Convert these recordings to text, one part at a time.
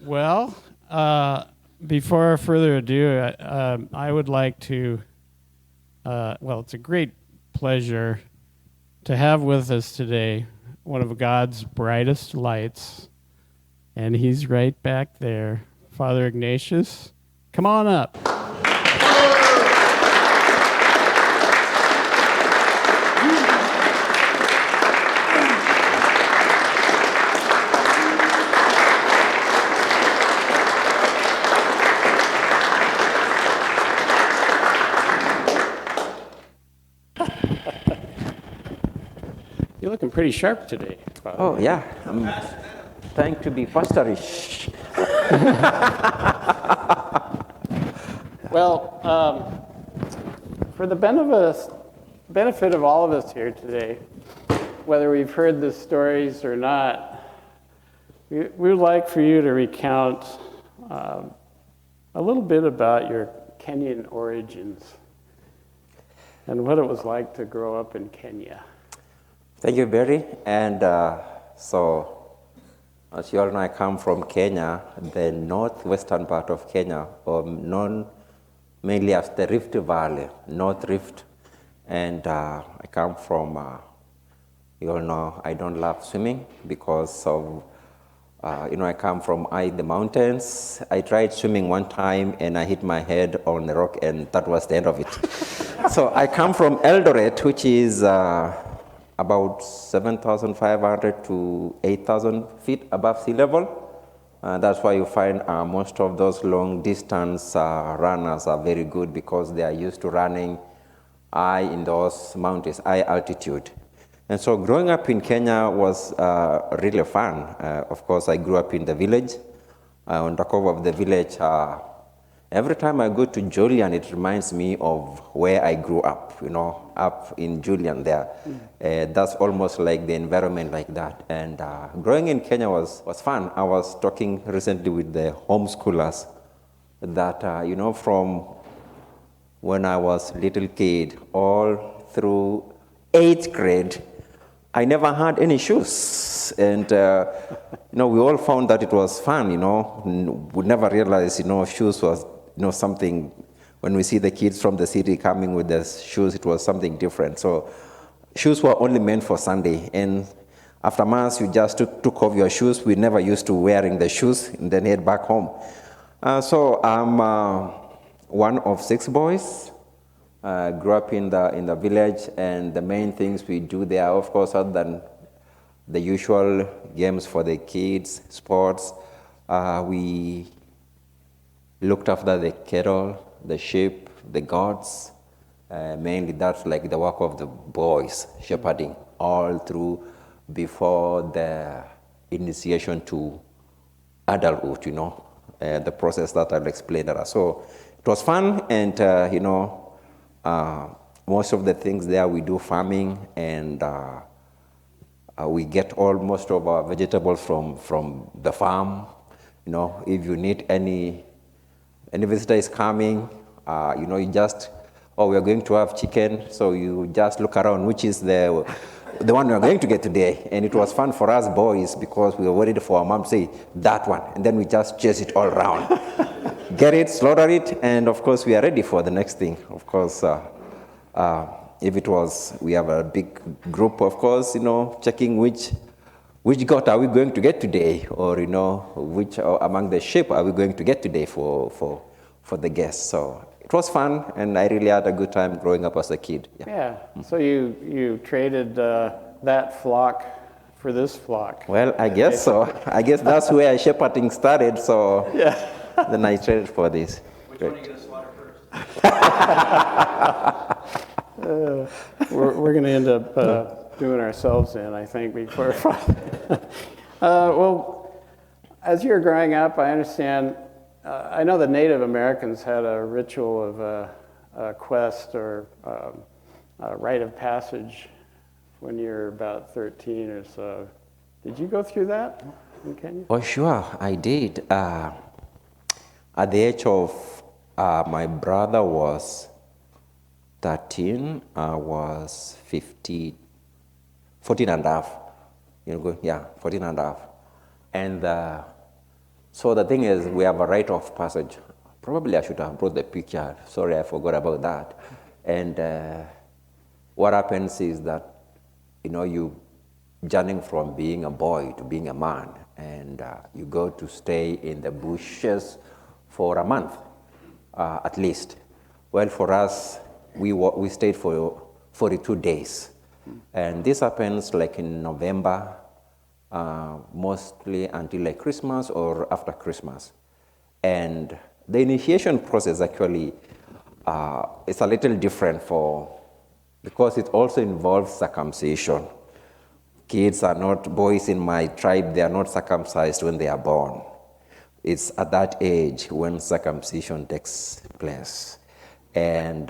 Well, before further ado, I would like to, it's a great pleasure to have with us today one of God's brightest lights, and he's right back there, Father Ignatius. Come on up. You're looking pretty sharp today, Father. Oh, yeah. I'm trying to be pastorish. Well, for the benefit of all of us here today, whether we've heard the stories or not, we would like for you to recount a little bit about your Kenyan origins and what it was like to grow up in Kenya. Thank you, Barry. And so, as you all know, I come from Kenya, the northwestern part of Kenya, known mainly as the Rift Valley, North Rift. And I come from, you all know, I don't love swimming because of, I come from the mountains. I tried swimming one time and I hit my head on the rock and that was the end of it. So I come from Eldoret, which is about 7,500 to 8,000 feet above sea level. That's why you find most of those long distance runners are very good because they are used to running high in those mountains, high altitude. And so growing up in Kenya was really fun. Of course, I grew up in the village. On the cover of the village, every time I go to Julian, it reminds me of where I grew up, up in Julian there. That's almost like the environment like that. And growing in Kenya was fun. I was talking recently with the homeschoolers that, from when I was a little kid all through 8th grade, I never had any shoes. And, we all found that it was fun, We never realized, shoes was, something, when we see the kids from the city coming with their shoes, it was something different. So shoes were only meant for Sunday. And after Mass, you just took off your shoes. We never used to wearing the shoes and then head back home. So I'm one of 6 boys. Grew up in the village, and the main things we do there, of course, other than the usual games for the kids, sports, we looked after the cattle, the sheep, the goats. Mainly that's like the work of the boys, shepherding all through before the initiation to adulthood, the process that I'll explain later. So it was fun, and, most of the things there we do farming, and we get most of our vegetables from the farm. If you need any visitor is coming, you just, we are going to have chicken, so you just look around, which is the one we are going to get today. And it was fun for us boys because we were worried for our mom to say, that one, and then we just chase it all around. Get it, slaughter it, and of course we are ready for the next thing. Of course, if it was, we have a big group, of course, checking which goat are we going to get today, or which among the sheep are we going to get today for the guests. So it was fun, and I really had a good time growing up as a kid. Yeah. So you traded that flock for this flock. Well, I guess so. I guess that's where shepherding started. So yeah. Then I traded for this. Which one are you going to slaughter first? We're going to end up doing ourselves in, I think, before. Well, as you're growing up, I understand. I know the Native Americans had a ritual of a quest or a rite of passage when you were about 13 or so. Did you go through that in Kenya? Oh, sure, I did. At the age of, my brother was 13, I was 14 and a half. 14 and a half. And So the thing is, we have a rite of passage. Probably I should have brought the picture. Sorry, I forgot about that. And what happens is that, you journeying from being a boy to being a man, and you go to stay in the bushes for a month, at least. Well, for us, we stayed for 42 days. And this happens like in November, mostly until like Christmas or after Christmas. And the initiation process actually is a little different because it also involves circumcision. Kids are not, boys in my tribe, they are not circumcised when they are born. It's at that age when circumcision takes place. And,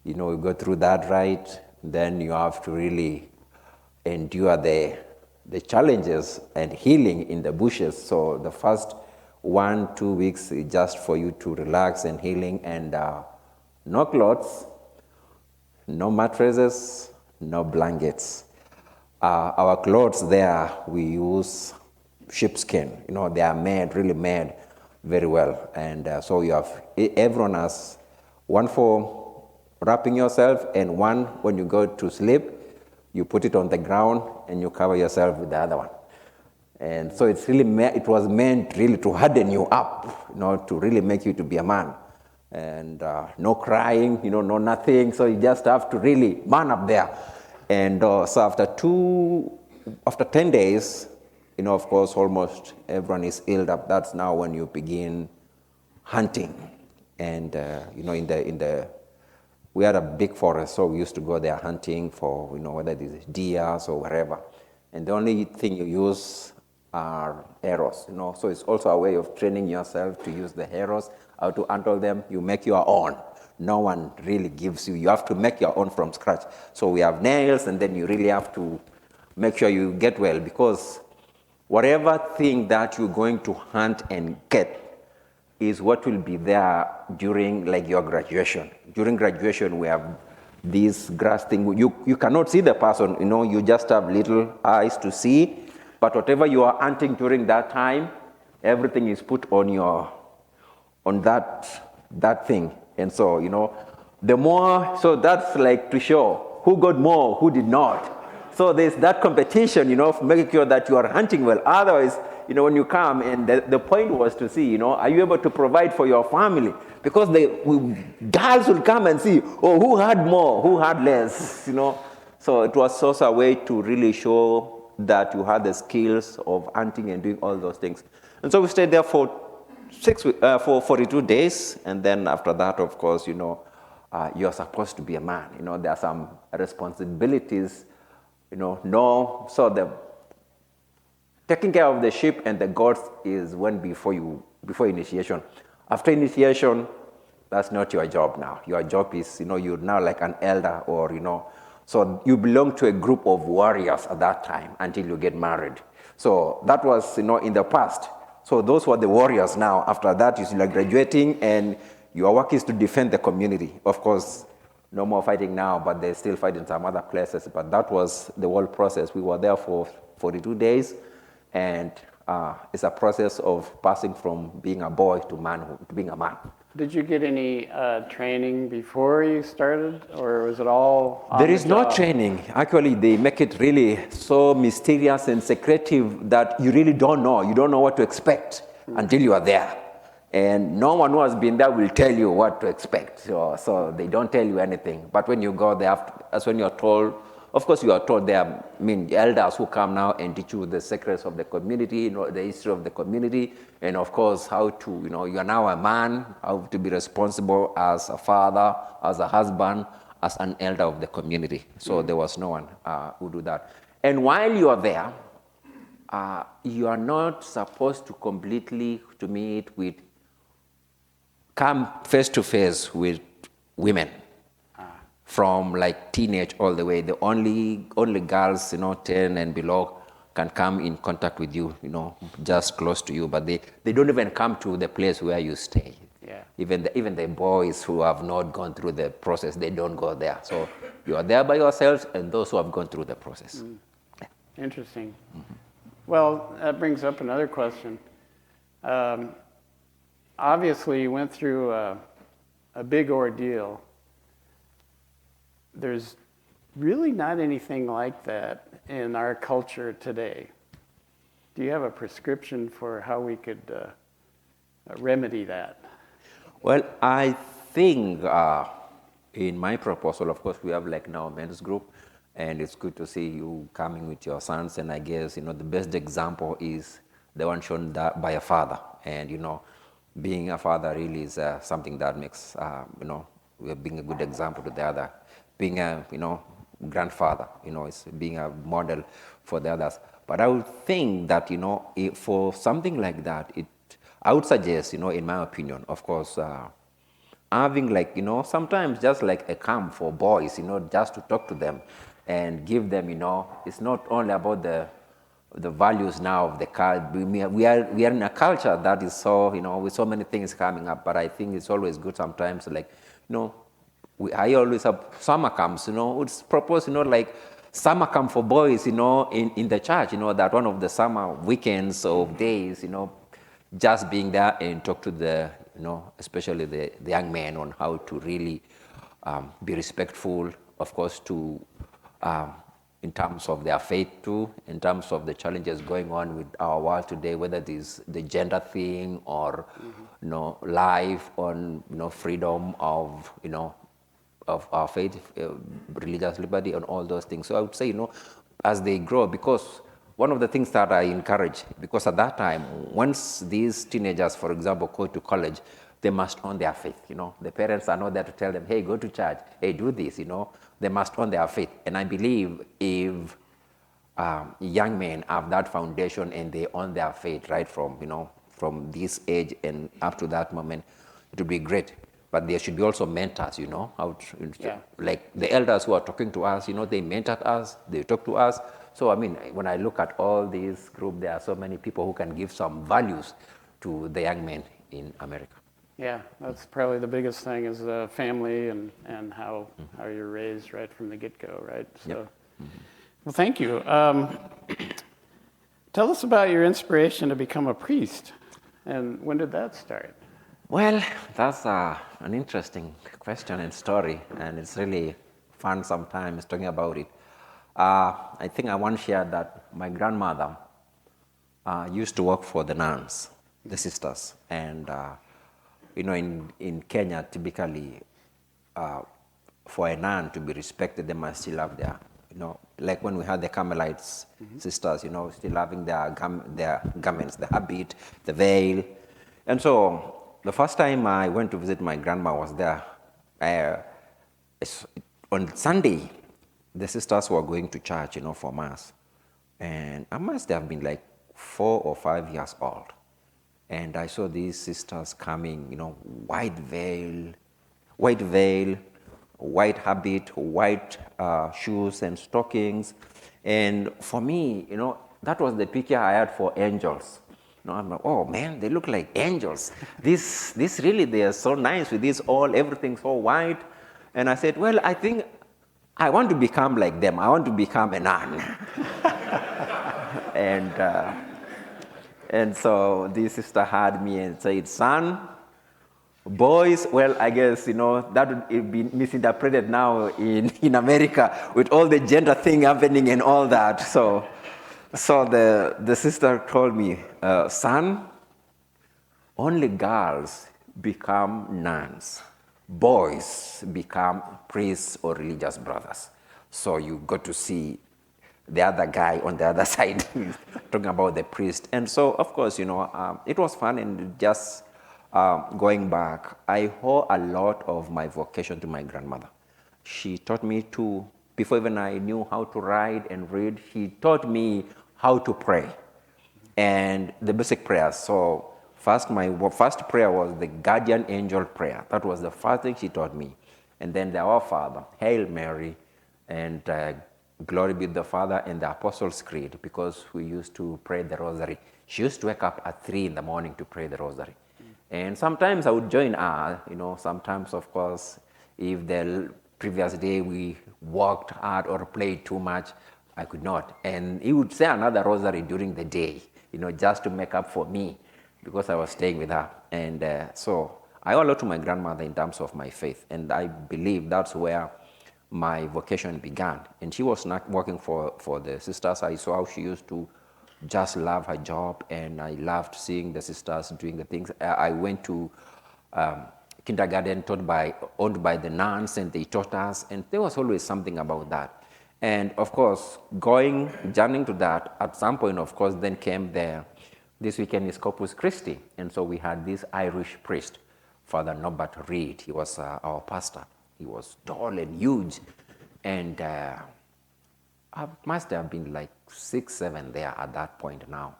you go through that rite, then you have to really endure the challenges and healing in the bushes. So the first 1-2 weeks is just for you to relax and healing, and no clothes, no mattresses, no blankets. Our clothes there, we use sheepskin. They are really made very well. And so everyone has one for wrapping yourself, and one when you go to sleep, you put it on the ground and you cover yourself with the other one. And so it was meant really to harden you up, to really make you to be a man. And no crying, no nothing. So you just have to really man up there. And so after 10 days, of course, almost everyone is healed up. That's now when you begin hunting. And, we had a big forest, so we used to go there hunting for, whether it is deer or whatever. And the only thing you use are arrows, So it's also a way of training yourself to use the arrows, how to handle them. You make your own. No one really gives you. You have to make your own from scratch. So we have nails, and then you really have to make sure you get well, because whatever thing that you're going to hunt and get is what will be there during like your graduation. During graduation, we have this grass thing. You cannot see the person, you just have little eyes to see. But whatever you are hunting during that time, everything is put on that thing. And so, the more, so that's like to show who got more, who did not. So there's that competition, for making sure that you are hunting well. Otherwise, when you come, and the point was to see, are you able to provide for your family? Because girls will come and see, who had more, who had less, So it was also a way to really show that you had the skills of hunting and doing all those things. And so we stayed there for 42 days, and then after that, of course, you're supposed to be a man. There are some responsibilities, so the taking care of the sheep and the goats is before initiation. After initiation, that's not your job now. Your job is, you're now like an elder, or, so you belong to a group of warriors at that time until you get married. So that was, in the past. So those were the warriors now. After that, you're graduating, and your work is to defend the community. Of course, no more fighting now, but they still fight in some other places. But that was the whole process. We were there for 42 days, and it's a process of passing from being a boy to manhood, to being a man. Did you get any training before you started, or was it all on There the is no job? training. Actually, they make it really so mysterious and secretive that you really don't know. You don't know what to expect until you are there. And no one who has been there will tell you what to expect. So they don't tell you anything. But when you go there, that's when you're told. Of course, you are told there are elders who come now and teach you the secrets of the community, the history of the community, and of course, how to, you are now a man, how to be responsible as a father, as a husband, as an elder of the community. So there was no one who do that. And while you are there, you are not supposed to completely come face to face with women. From like teenage all the way, the only girls, 10 and below can come in contact with you, just close to you. But they don't even come to the place where you stay. Yeah. Even the boys who have not gone through the process, they don't go there. So you are there by yourselves, and those who have gone through the process. Interesting. Well, that brings up another question. Obviously, you went through a big ordeal. There's really not anything like that in our culture today. Do you have a prescription for how we could remedy that? Well, I think in my proposal, of course, we have like now a men's group, and it's good to see you coming with your sons. And I guess, the best example is the one shown by a father. And, being a father really is something that makes, we're being a good example to the other. Being a, grandfather, is being a model for the others. But I would think that, for something like that, I would suggest, in my opinion, of course, having like, sometimes just like a camp for boys, just to talk to them and give them, it's not only about the values now of the culture. We are in a culture that is so, with so many things coming up, but I think it's always good sometimes, like, I always have summer camps, it's proposed, like summer camp for boys, in the church, that one of the summer weekends or days, just being there and talk to the, especially the young men on how to really be respectful, of course, to in terms of their faith too, in terms of the challenges going on with our world today, whether it is the gender thing or, life on, freedom of, of our faith, religious liberty and all those things. So I would say, as they grow, because one of the things that I encourage, because at that time, once these teenagers, for example, go to college, they must own their faith, The parents are not there to tell them, hey, go to church, hey, do this, They must own their faith. And I believe if young men have that foundation and they own their faith right from, from this age and up to that moment, it would be great. But there should be also mentors, like the elders who are talking to us, they mentored us, they talk to us. So, I mean, when I look at all these groups, there are so many people who can give some values to the young men in America. Yeah, that's probably the biggest thing is the family and how you're raised right from the get-go, right? So, Yep. Well, thank you. Tell us about your inspiration to become a priest, and when did that start? Well, that's an interesting question and story, and it's really fun sometimes talking about it. I think I once shared that my grandmother used to work for the nuns, the sisters, and in Kenya, typically, for a nun to be respected, they must still have their, like when we had the Carmelites sisters, still having their garments, the habit, the veil. And so the first time I went to visit my grandma was there. On Sunday, the sisters were going to church, for Mass. And I must have been like 4 or 5 years old. And I saw these sisters coming, white veil, white habit, white shoes and stockings. And for me, that was the picture I had for angels. I'm like, oh man, they look like angels. This really, they are so nice with this everything so white. And I said, well, I think I want to become like them. I want to become a nun. And so this sister had me and said, son, boys, well, I guess, that would be misinterpreted now in America with all the gender thing happening and all that. So the sister told me, son, only girls become nuns. Boys become priests or religious brothers. So you got to see the other guy on the other side talking about the priest. And so, of course, it was fun. And just going back, I owe a lot of my vocation to my grandmother. She taught me before even I knew how to write and read, she taught me how to pray and the basic prayers. So my first prayer was the guardian angel prayer. That was the first thing she taught me. And then the Our Father, Hail Mary, and Glory be to the Father, and the Apostles' Creed, because we used to pray the rosary. She used to wake up at 3 in the morning to pray the rosary. And sometimes I would join her, sometimes, of course, if the previous day we worked hard or played too much, I could not. And he would say another rosary during the day, just to make up for me. because I was staying with her. And so I owe a lot to my grandmother in terms of my faith. And I believe that's where my vocation began. And she was not working for the sisters. I saw how she used to just love her job, and I loved seeing the sisters doing the things. I went to kindergarten owned by the nuns, and they taught us, and there was always something about that. And of course, journeying to that, at some point, of course, then came this weekend is Corpus Christi, and so we had this Irish priest, Father Norbert Reed. He was our pastor. He was tall and huge, and I must have been like 6, 7 there at that point now.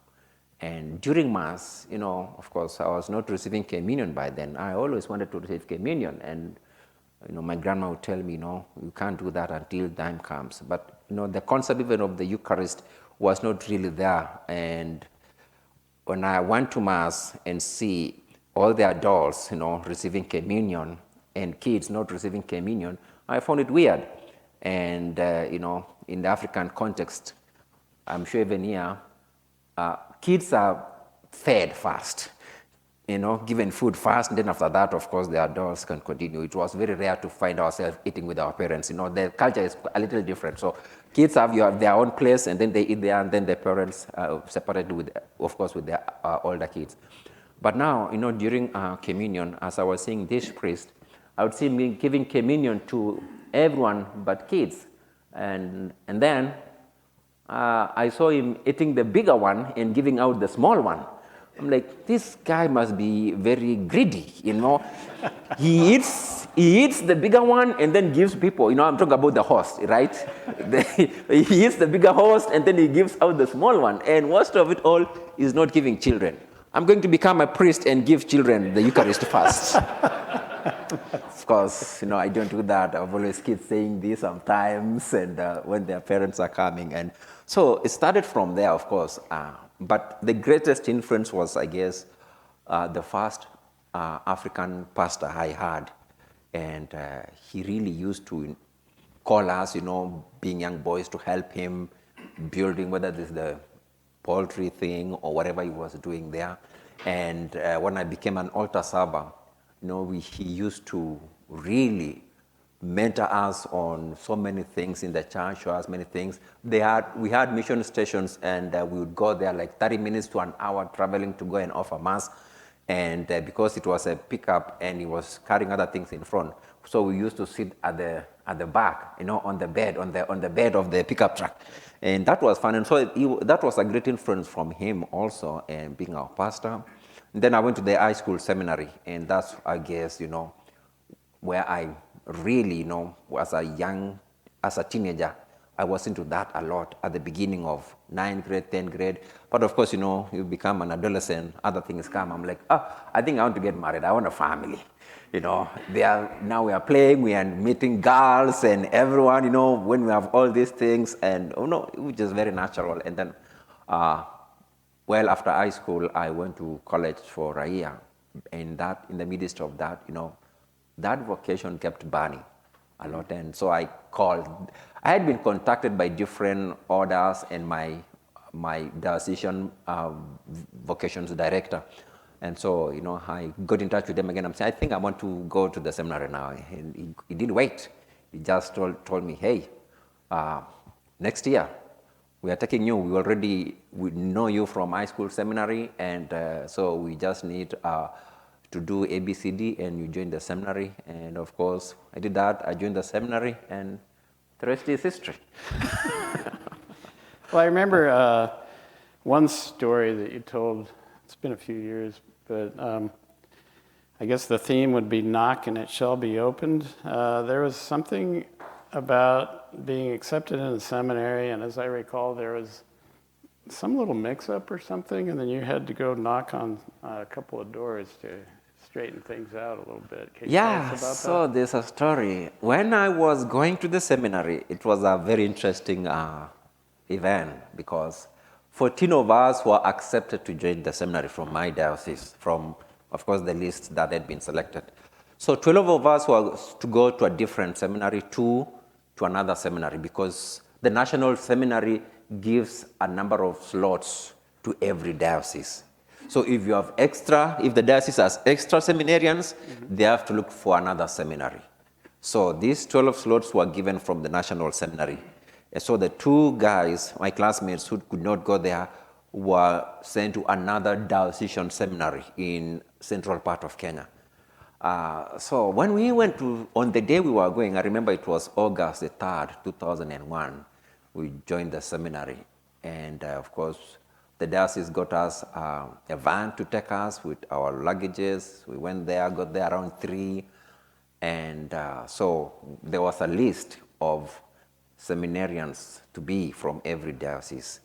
And during Mass, of course, I was not receiving communion by then. I always wanted to receive communion, and my grandma would tell me, you can't do that until time comes. But the concept even of the Eucharist was not really there. And when I went to Mass and see all the adults, receiving communion and kids not receiving communion, I found it weird. And in the African context, I'm sure even here, kids are fed first, given food first, and then after that, of course, the adults can continue. It was very rare to find ourselves eating with our parents. The culture is a little different. So kids have their own place, and then they eat there, and then the parents separated with their older kids. But now, during communion, as I was seeing this priest, I would see him giving communion to everyone but kids. And then I saw him eating the bigger one and giving out the small one. I'm like, this guy must be very greedy, He eats the bigger one and then gives people, I'm talking about the host, right? He eats the bigger host and then he gives out the small one. And worst of it all is not giving children. I'm going to become a priest and give children the Eucharist first. Of course, I don't do that. I've always kids saying this sometimes, and when their parents are coming. And so it started from there, of course. But the greatest influence was, I guess, the first African pastor I had. And he really used to call us, being young boys, to help him building, whether this is the poultry thing or whatever he was doing there. And when I became an altar server, he used to really mentor us on so many things in the church, show us many things. We had mission stations, and we would go there like 30 minutes to an hour traveling to go and offer Mass. And because it was a pickup and he was carrying other things in front, so we used to sit at the back, on the bed of the pickup truck. And that was fun. And so that was a great influence from him also, and being our pastor. And then I went to the high school seminary, and that's, I guess, where I really, as a teenager, I was into that a lot at the beginning of 9th grade, 10th grade. But of course, you become an adolescent, other things come. I'm like, I think I want to get married. I want a family. Now we are playing, we are meeting girls and everyone, when we have all these things, and it was just very natural. And then, after high school, I went to college for a year, and that, in the midst of that, that vocation kept burning a lot. And so I had been contacted by different orders and my diocesan vocations director. And so, I got in touch with them again. I'm saying, I think I want to go to the seminary now. And he didn't wait. He just told me, hey, next year, we are taking you. We know you from high school seminary. And so we just need to do ABCD, and you join the seminary. And of course, I did that. I joined the seminary, and the rest is history. Well, I remember one story that you told. It's been a few years, but I guess the theme would be knock and it shall be opened. There was something about being accepted in a seminary, and as I recall, there was some little mix-up or something, and then you had to go knock on a couple of doors to straighten things out a little bit. Can you tell us about so that? there's a story. When I was going to the seminary, it was a very interesting event, because 14 of us were accepted to join the seminary from my diocese, from, of course, the list that had been selected. So 12 of us were to go to a different seminary, 2 to another seminary, because the national seminary gives a number of slots to every diocese. So if you have if the diocese has extra seminarians, they have to look for another seminary. So these 12 slots were given from the National Seminary. And so the two guys, my classmates who could not go there, were sent to another diocesan seminary in central part of Kenya. So when we went on the day we were going, I remember it was August the 3rd, 2001, we joined the seminary. And of course, the diocese got us a van to take us with our luggages. We went there, got there around 3. And so there was a list of seminarians to be from every diocese.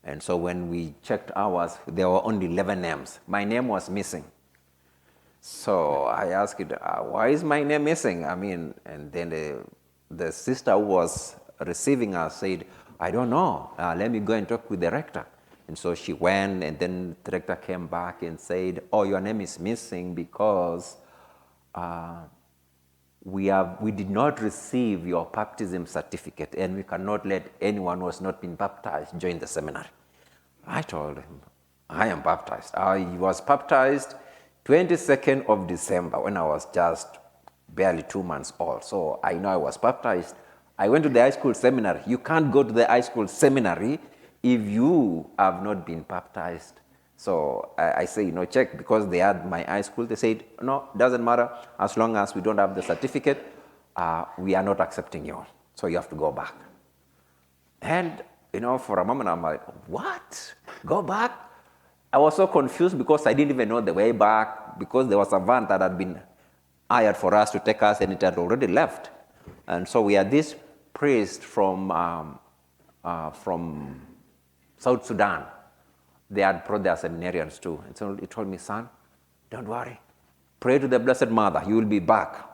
And so when we checked ours, there were only 11 names. My name was missing. So I asked it, why is my name missing? I mean, and then the sister who was receiving us said, I don't know, let me go and talk with the rector. And so she went, and then the rector came back and said, oh, your name is missing because we did not receive your baptism certificate, and we cannot let anyone who has not been baptized join the seminary. I told him, I am baptized. I was baptized 22nd of December when I was just barely 2 months old. So I know I was baptized. I went to the high school seminary. You can't go to the high school seminary if you have not been baptized. So I say, check, because they had my high school. They said, no, doesn't matter. As long as we don't have the certificate, we are not accepting you. So you have to go back. And, for a moment, I'm like, what? Go back? I was so confused because I didn't even know the way back, because there was a van that had been hired for us to take us, and it had already left. And so we had this priest from South Sudan. They had brought their seminarians too. And so he told me, son, don't worry. Pray to the Blessed Mother. You will be back.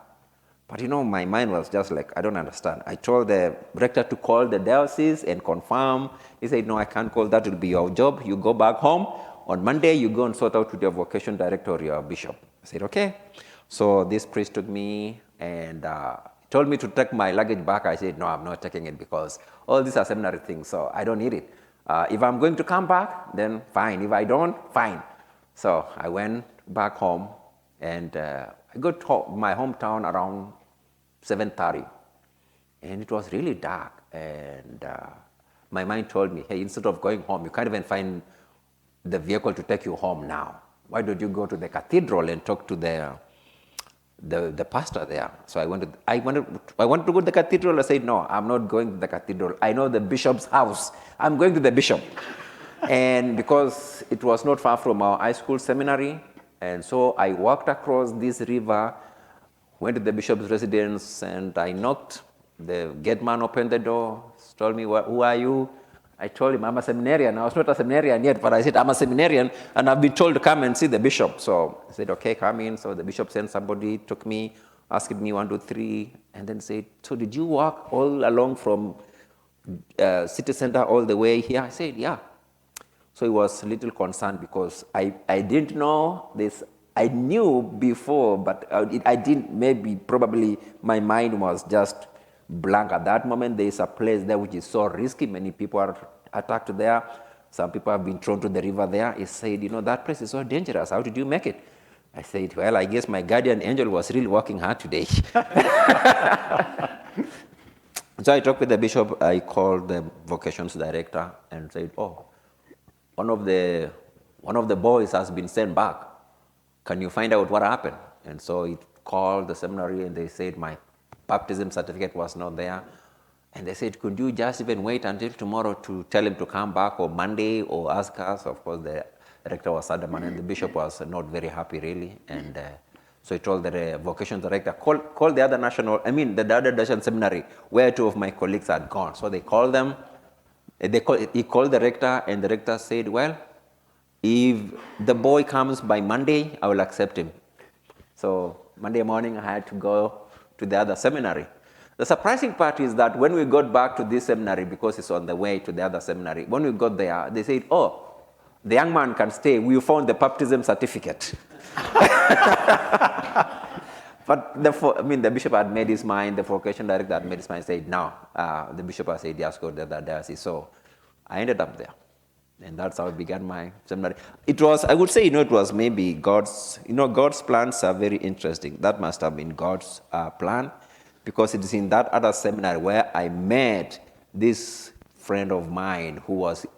But my mind was just like, I don't understand. I told the rector to call the diocese and confirm. He said, no, I can't call. That will be your job. You go back home. On Monday, you go and sort out with your vocation director or your bishop. I said, okay. So this priest took me and told me to take my luggage back. I said, no, I'm not taking it because all these are seminary things, so I don't need it. If I'm going to come back, then fine. If I don't, fine. So I went back home, and I got to my hometown around 7:30, and it was really dark. And my mind told me, hey, instead of going home, you can't even find the vehicle to take you home now. Why don't you go to the cathedral and talk to the pastor there? So I wanted to go to the cathedral. I said, no, I'm not going to the cathedral. I know the bishop's house. I'm going to the bishop. And because it was not far from our high school seminary, and so I walked across this river, went to the bishop's residence, and I knocked. The gate man opened the door, told me, who are you? I told him, I'm a seminarian. I was not a seminarian yet, but I said, I'm a seminarian, and I've been told to come and see the bishop. So I said, okay, come in. So the bishop sent somebody, took me, asked me 1, 2, 3, and then said, so did you walk all along from city center all the way here? I said, yeah. So he was a little concerned because I didn't know this. I knew before, but I didn't, probably my mind was just blank at that moment. There is a place there which is so risky. Many people are attacked there. Some people have been thrown to the river there. He said, that place is so dangerous. How did you make it? I said, well, I guess my guardian angel was really working hard today. So I talked with the bishop. I called the vocations director and said, one of the boys has been sent back. Can you find out what happened? And so he called the seminary, and they said my baptism certificate was not there. And they said, could you just even wait until tomorrow to tell him to come back, or Monday, or ask us? Of course, the rector was adamant, and the bishop was not very happy, really. And so he told the vocation director, call the other the other national seminary, where 2 of my colleagues had gone. So they called them. He called the rector, and the rector said, well, if the boy comes by Monday, I will accept him. So Monday morning, I had to go to the other seminary. The surprising part is that when we got back to this seminary, because it's on the way to the other seminary, when we got there, they said, the young man can stay. We found the baptism certificate. But the bishop had made his mind, the vocation director had made his mind, said, no. The bishop had said, yes, go to the diocese. So I ended up there. And that's how I began my seminary. It was, I would say, it was maybe God's plans are very interesting. That must have been God's plan, because it is in that other seminary where I met this friend of mine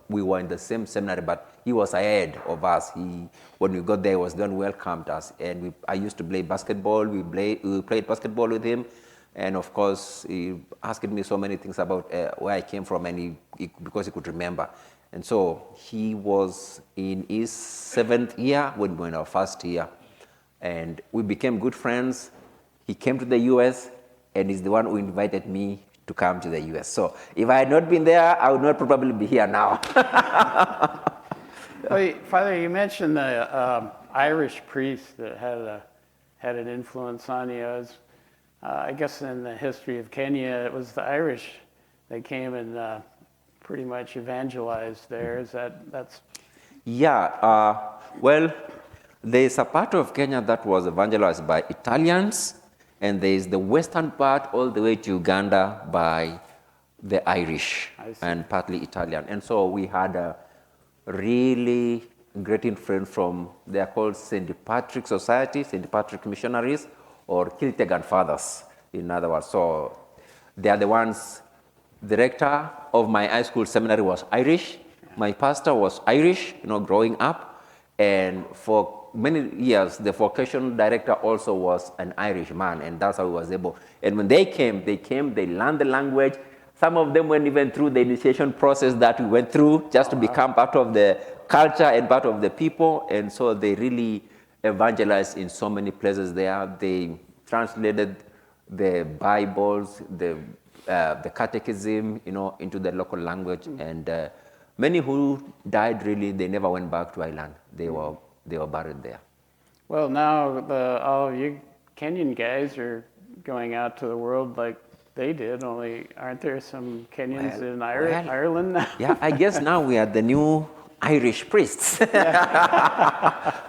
we were in the same seminary, but he was ahead of us. When we got there, he was the one who welcomed us. And I used to play basketball. We played basketball with him. And of course, he asked me so many things about where I came from, and because he could remember. And so he was in his 7th year when we were in our 1st year. And we became good friends. He came to the US, and he's the one who invited me to come to the US. So if I had not been there, I would not probably be here now. Well, Father, you mentioned the Irish priest that had an influence on you. I guess in the history of Kenya, it was the Irish that came and pretty much evangelized there. That's? Yeah, well, there's a part of Kenya that was evangelized by Italians, and there's the western part all the way to Uganda by the Irish and partly Italian. And so we had a really great influence from, they are called St. Patrick Society, St. Patrick Missionaries, or Kiltegan Fathers, in other words. So they are the ones. The rector of my high school seminary was Irish. My pastor was Irish, growing up. And for many years, the vocation director also was an Irish man, and that's how he was able. And when they came, they learned the language. Some of them went even through the initiation process that we went through just to become part of the culture and part of the people. And so they really evangelized in so many places there. They translated the Bibles, the catechism, into the local language. And many who died, really, they never went back to Ireland. They were buried there. Well, now all of you Kenyan guys are going out to the world like they did, only aren't there some Kenyans in Ireland now? Yeah, I guess now we are the new Irish priests.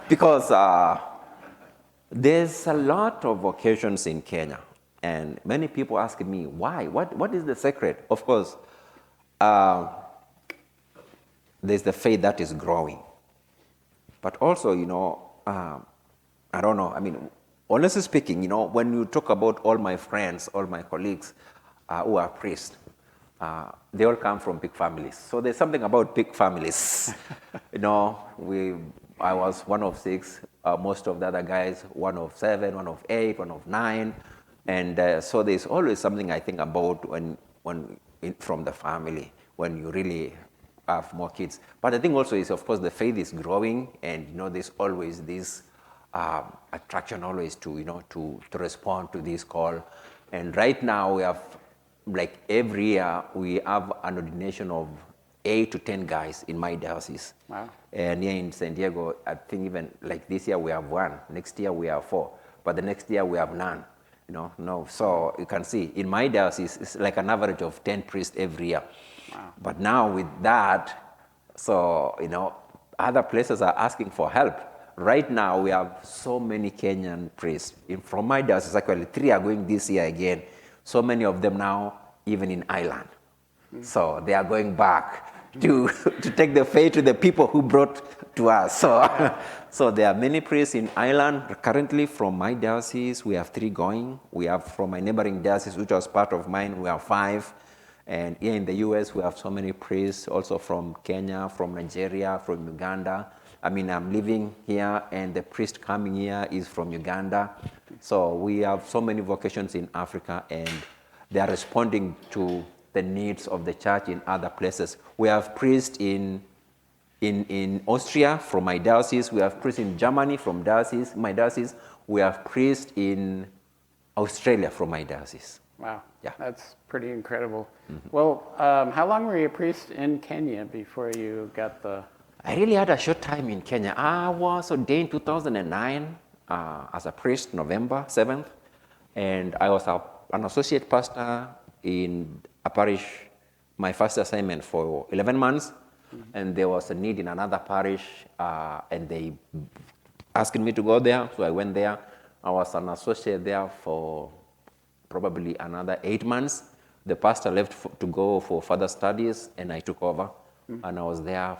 Because there's a lot of vocations in Kenya. And many people ask me, why? What is the secret? Of course, there's the faith that is growing. But also, I don't know, honestly speaking, when you talk about all my friends, all my colleagues who are priests, they all come from big families. So there's something about big families. I was one of 6, most of the other guys, one of 7, one of 8, one of 9. And so there's always something I think about from the family, when you really have more kids. But the thing also is, of course, the faith is growing, and there's always this attraction always to respond to this call. And right now we have, like every year, we have an ordination of 8 to 10 guys in my diocese. Wow. And here in San Diego, I think even like this year we have 1, next year we have 4, but the next year we have none. No. So you can see in my diocese, it's like an average of 10 priests every year. Wow. But now with that, so, other places are asking for help. Right now, we have so many Kenyan priests. From my diocese, actually, 3 are going this year again. So many of them now, even in Ireland. So they are going back to take the faith to the people who brought to us. So there are many priests in Ireland. Currently, from my diocese, we have 3 going. We have from my neighboring diocese, which was part of mine, we have 5. And here in the US, we have so many priests, also from Kenya, from Nigeria, from Uganda. I'm living here, and the priest coming here is from Uganda. So we have so many vocations in Africa, and they are responding to the needs of the church in other places. We have priests in Austria from my diocese. We have priests in Germany from my diocese. We have priests in Australia from my diocese. Wow. Yeah. That's pretty incredible. Mm-hmm. Well, how long were you a priest in Kenya before you got the... I really had a short time in Kenya. I was ordained 2009 as a priest, November 7th. And I was an associate pastor in a parish, my first assignment for 11 months. Mm-hmm. And there was a need in another parish, and they asked me to go there. So I went there. I was an associate there for probably another 8 months. The pastor left to go for further studies, and I took over and I was there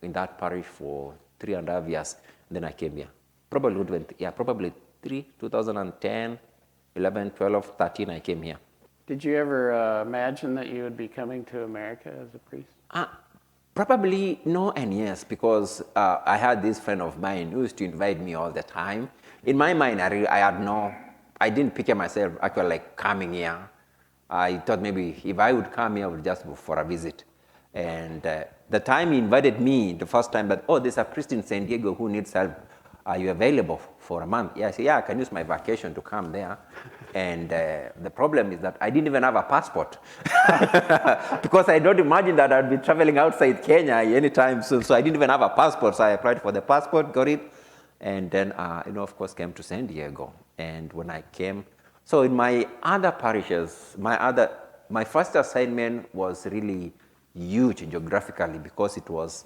in that parish for 3.5 years. Then I came here. Probably 2010, 11, 12, 13, I came here. Did you ever imagine that you would be coming to America as a priest? Probably no and yes, because I had this friend of mine who used to invite me all the time. In my mind, I didn't picture myself actually like coming here. I thought maybe if I would come here, I would just go for a visit. And the time he invited me, the first time that, there's a priest in San Diego who needs help. Are you available for a month? Yeah, I said, I can use my vacation to come there. And the problem is that I didn't even have a passport because I don't imagine that I'd be traveling outside Kenya anytime soon. So I didn't even have a passport. So I applied for the passport, got it, and then, of course, came to San Diego. And when I came, so in my other parishes, my first assignment was really huge geographically because it was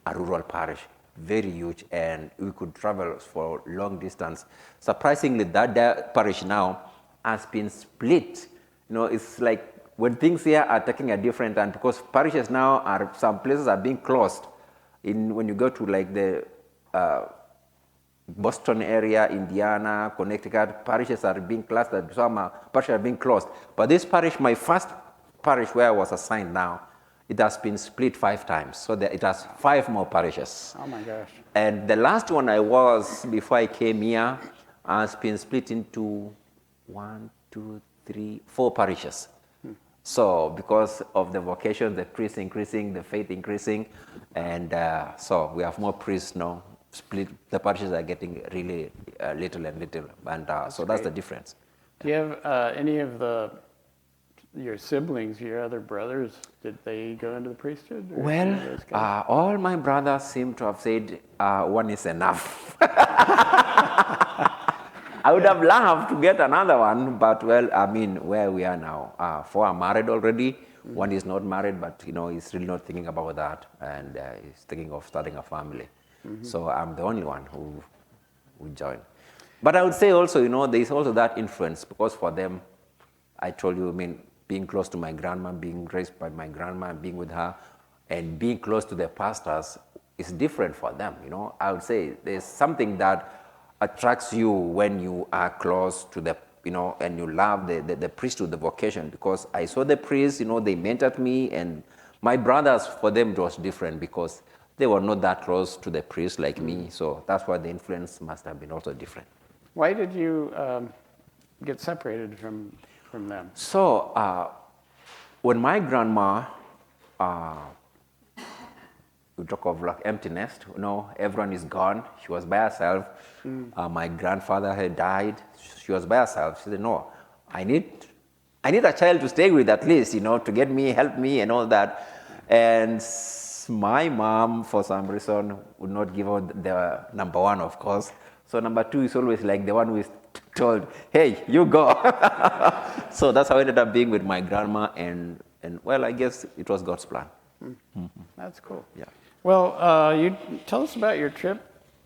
a rural parish. Very huge, and we could travel for long distance. Surprisingly, that parish now has been split. It's like when things here are taking a different turn because parishes now some places are being closed. When you go to like the Boston area, Indiana, Connecticut, parishes are being clustered. Some parishes are being closed. But this parish, my first parish where I was assigned now, it has been split 5 times. So it has 5 more parishes. Oh my gosh. And the last one I was, before I came here, has been split into 4 parishes. So because of the vocation, the priests increasing, the faith increasing, and so we have more priests now. The parishes are getting really little and little. And so that's the difference. Do you have any of your siblings, your other brothers, did they go into the priesthood? Well, all my brothers seem to have said one is enough. I would have loved to get another one, but where we are now, 4 are married already. Mm-hmm. One is not married, but he's really not thinking about that, and he's thinking of starting a family. Mm-hmm. So I'm the only one who joined. But I would say also, there is also that influence because for them, I told you, being close to my grandma, being raised by my grandma, being with her, and being close to the pastors is different for them. I would say there's something that attracts you when you are close to the, and you love the priesthood, the vocation, because I saw the priests, they mentored me, and my brothers, for them, it was different because they were not that close to the priest like me. So that's why the influence must have been also different. Why did you get separated from them? So when my grandma, we talk of like empty nest, everyone is gone. She was by herself. My grandfather had died. She was by herself. She said, no, I need a child to stay with at least, to get me, help me and all that. And my mom, for some reason, would not give out the number 1, of course. So number 2 is always like the one who is told, hey, you go. So that's how I ended up being with my grandma, and I guess it was God's plan. Mm-hmm. That's cool. Yeah. Well, you tell us about your trip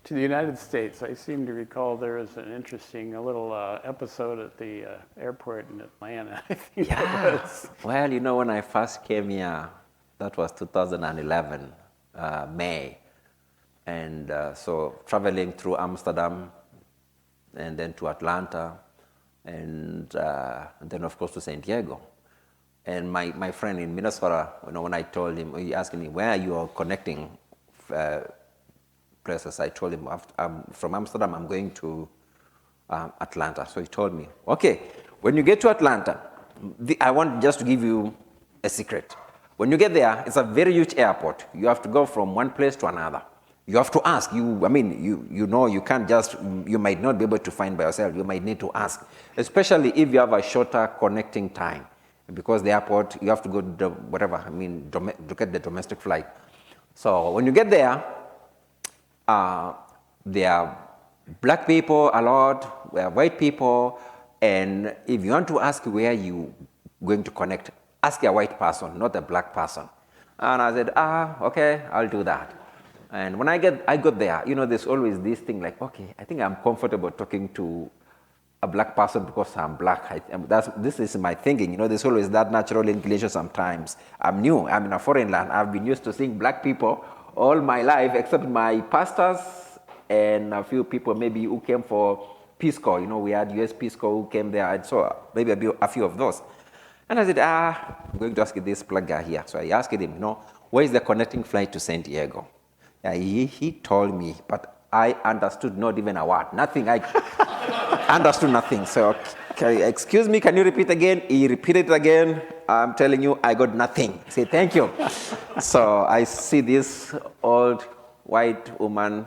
to the United States. I seem to recall there was an interesting little episode at the airport in Atlanta. I think it was. Well, when I first came here, that was 2011, May. And so traveling through Amsterdam and then to Atlanta and then, of course, to San Diego. And my friend in Minnesota, when I told him, he asked me, where are you connecting places? I told him, from Amsterdam, I'm going to Atlanta. So he told me, okay, when you get to Atlanta, I want just to give you a secret. When you get there, it's a very huge airport. You have to go from one place to another. You have to ask. You can't just, you might not be able to find by yourself. You might need to ask, especially if you have a shorter connecting time. Because the airport, you have to go to to get the domestic flight. So when you get there are black people a lot, there are white people, and if you want to ask where you going to connect, ask a white person, not a black person. And I said, okay, I'll do that. And when I got there, there's always this thing like, okay, I think I'm comfortable talking to a black person because I'm black. This is my thinking. There's always that natural inclination sometimes. I'm new. I'm in a foreign land. I've been used to seeing black people all my life, except my pastors and a few people maybe who came for Peace Corps. We had US Peace Corps who came there. I saw maybe a few of those. And I said, I'm going to ask this black guy here. So I asked him, where is the connecting flight to San Diego? Yeah, he told me, but I understood not even a word. Nothing. I understood nothing. So, okay, excuse me, can you repeat again? He repeated it again. I'm telling you, I got nothing. I say, thank you. So I see this old white woman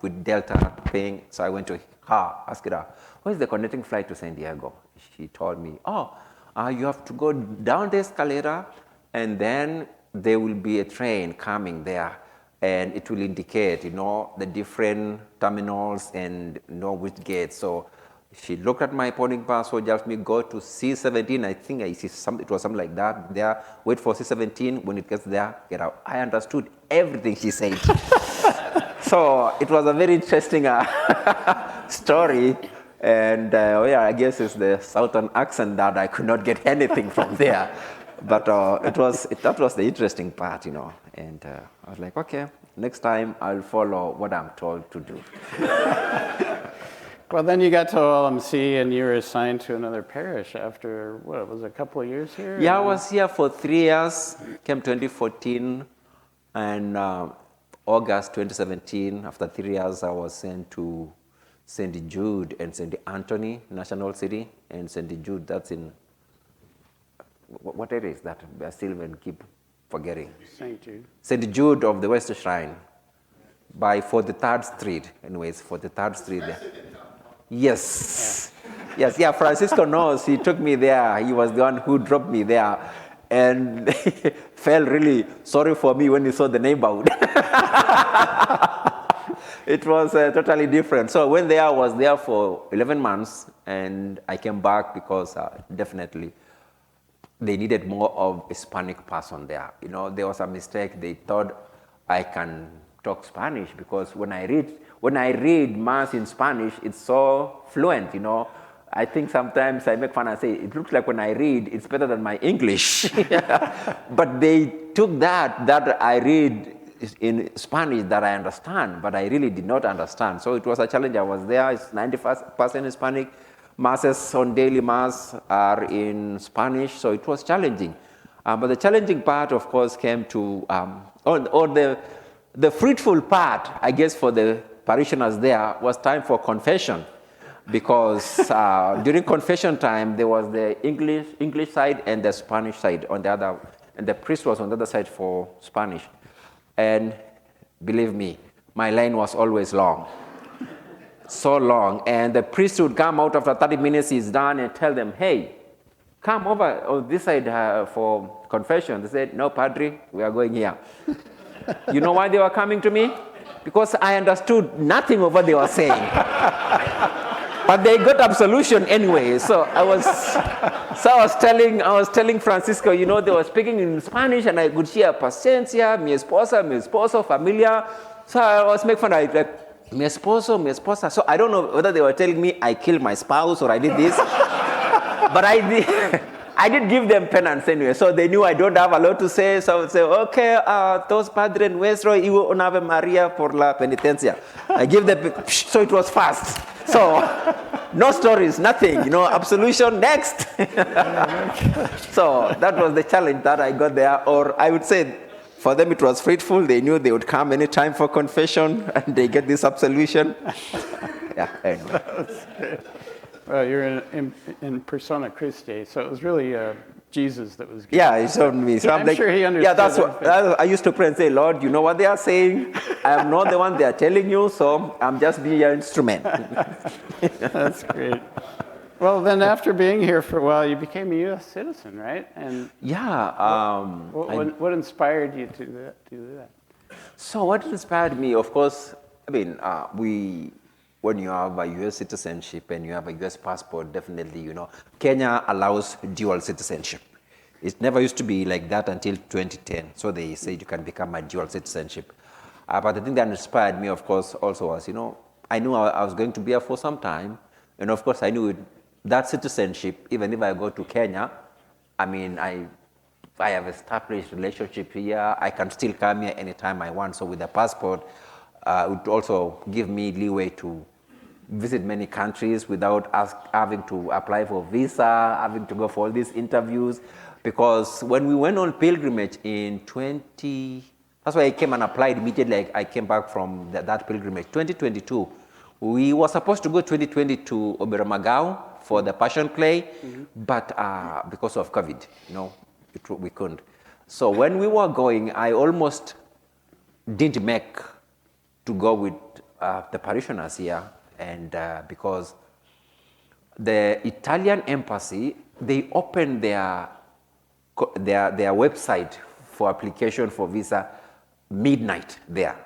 with Delta thing. So I went to her, asked her, where is the connecting flight to San Diego? She told me, you have to go down the escalator, and then there will be a train coming there. And it will indicate, the different terminals and which gates. So she looked at my boarding pass, so just me go to C17. I think it was something like that. There, wait for C17. When it gets there, get out. I understood everything she said. So it was a very interesting story. And I guess it's the Southern accent that I could not get anything from there. But that was the interesting part, And I was like, okay, next time I'll follow what I'm told to do. Well, then you got to OLMC and you were assigned to another parish after, what, was it a couple of years here? Yeah, I was here for 3 years, came 2014, and August 2017, after 3 years, I was sent to St. Jude and St. Anthony, National City, and St. Jude, that's in, what area is that? I still even keep forgetting. St. Jude. St. Jude of the West Shrine, by 43rd Street, anyways, 43rd Street there. Yes. Yeah. Yes, yeah, Francisco knows. He took me there. He was the one who dropped me there. And felt really sorry for me when he saw the neighborhood. It was totally different. So when I was there for 11 months, and I came back because definitely they needed more of a Hispanic person there. There was a mistake. They thought I can talk Spanish because when I read Mass in Spanish, it's so fluent, I think sometimes I make fun and say, it looks like when I read, it's better than my English. But they took that I read in Spanish that I understand, but I really did not understand. So it was a challenge. I was there. It's 90% Hispanic. Masses on daily Mass are in Spanish, so it was challenging. But the challenging part, of course, came to, the fruitful part, I guess, for the parishioners there was time for confession. Because during confession time, there was the English side and the Spanish side on the other, and the priest was on the other side for Spanish. And believe me, my line was always long. So long. And the priest would come out after 30 minutes, he's done, and tell them, hey, come over on this side for confession. They said, no, Padre, we are going here. You know why they were coming to me? Because I understood nothing of what they were saying. But they got absolution anyway. So I was telling Francisco, they were speaking in Spanish, and I could hear paciencia, mi esposo, familia. So I was making fun of like, mi esposa. So I don't know whether they were telling me I killed my spouse or I did this. But I did give them penance anyway. So they knew I don't have a lot to say. So I would say, okay, tos Padre nuestro y una Ave Maria por la penitencia. I give them, so it was fast. So, no stories, nothing, absolution, next. So, that was the challenge that I got there. Or I would say, for them it was fruitful. They knew they would come anytime for confession, and they get this absolution. Yeah, anyway. Well, you're in persona Christi, so it was really Jesus that was giving. Yeah, he showed me. So I'm sure he understood. Yeah, that's what I used to pray and say, Lord, you know what they are saying. I am not the one they are telling you, so I'm just being your instrument. That's great. Well, then after being here for a while, you became a U.S. citizen, right? And yeah. What inspired you to do that? So what inspired me, of course, when you have a U.S. citizenship and you have a U.S. passport, definitely, Kenya allows dual citizenship. It never used to be like that until 2010. So they said you can become a dual citizenship. But the thing that inspired me, of course, also was, I knew I was going to be here for some time. And of course, I knew it, that citizenship, even if I go to Kenya, I mean, I have established relationship here. I can still come here anytime I want. So with the passport, it would also give me leeway to visit many countries without having to apply for visa, having to go for all these interviews. Because when we went on pilgrimage in that's why I came and applied immediately. I came back from that pilgrimage, 2022. We were supposed to go 2020 to Oberamagao for the Passion Play, but because of COVID, we couldn't. So when we were going, I almost didn't make to go with the parishioners here, and because the Italian embassy, they opened their website for application for visa midnight there.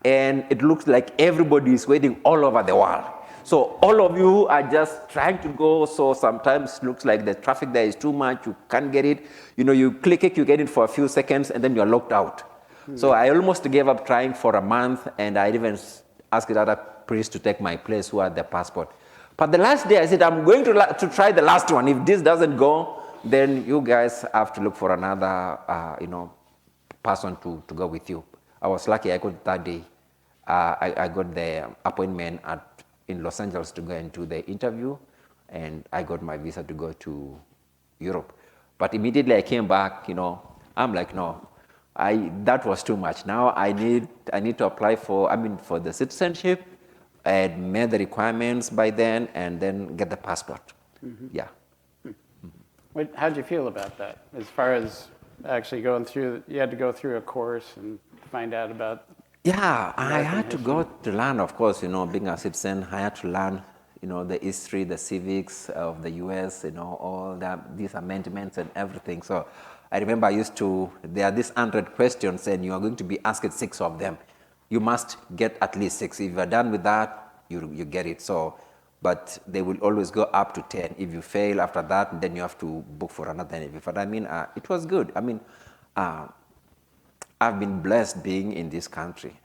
And it looks like everybody is waiting all over the world. So all of you are just trying to go, so sometimes it looks like the traffic there is too much, you can't get it. You click it, you get it for a few seconds, and then you're locked out. So I almost gave up trying for a month, and I even asked the other priest to take my place who had the passport. But the last day I said, I'm going to try the last one. If this doesn't go, then you guys have to look for another person to go with you. I was lucky I got that day. I got the appointment in Los Angeles to go and do the interview, and I got my visa to go to Europe. But immediately I came back, I'm like, no, that was too much. Now I need to apply for the citizenship and meet the requirements by then, and then get the passport. Yeah. How did you feel about that? As far as actually you had to go through a course and find out about. Yeah, I had to go to learn, of course, being a citizen, I had to learn, the history, the civics of the US, all these amendments and everything. So I remember there are these 100 questions, and you are going to be asked 6 of them. You must get at least 6. If you're done with that, you get it. So, but they will always go up to 10. If you fail after that, then you have to book for another interview. But it was good. I've been blessed being in this country.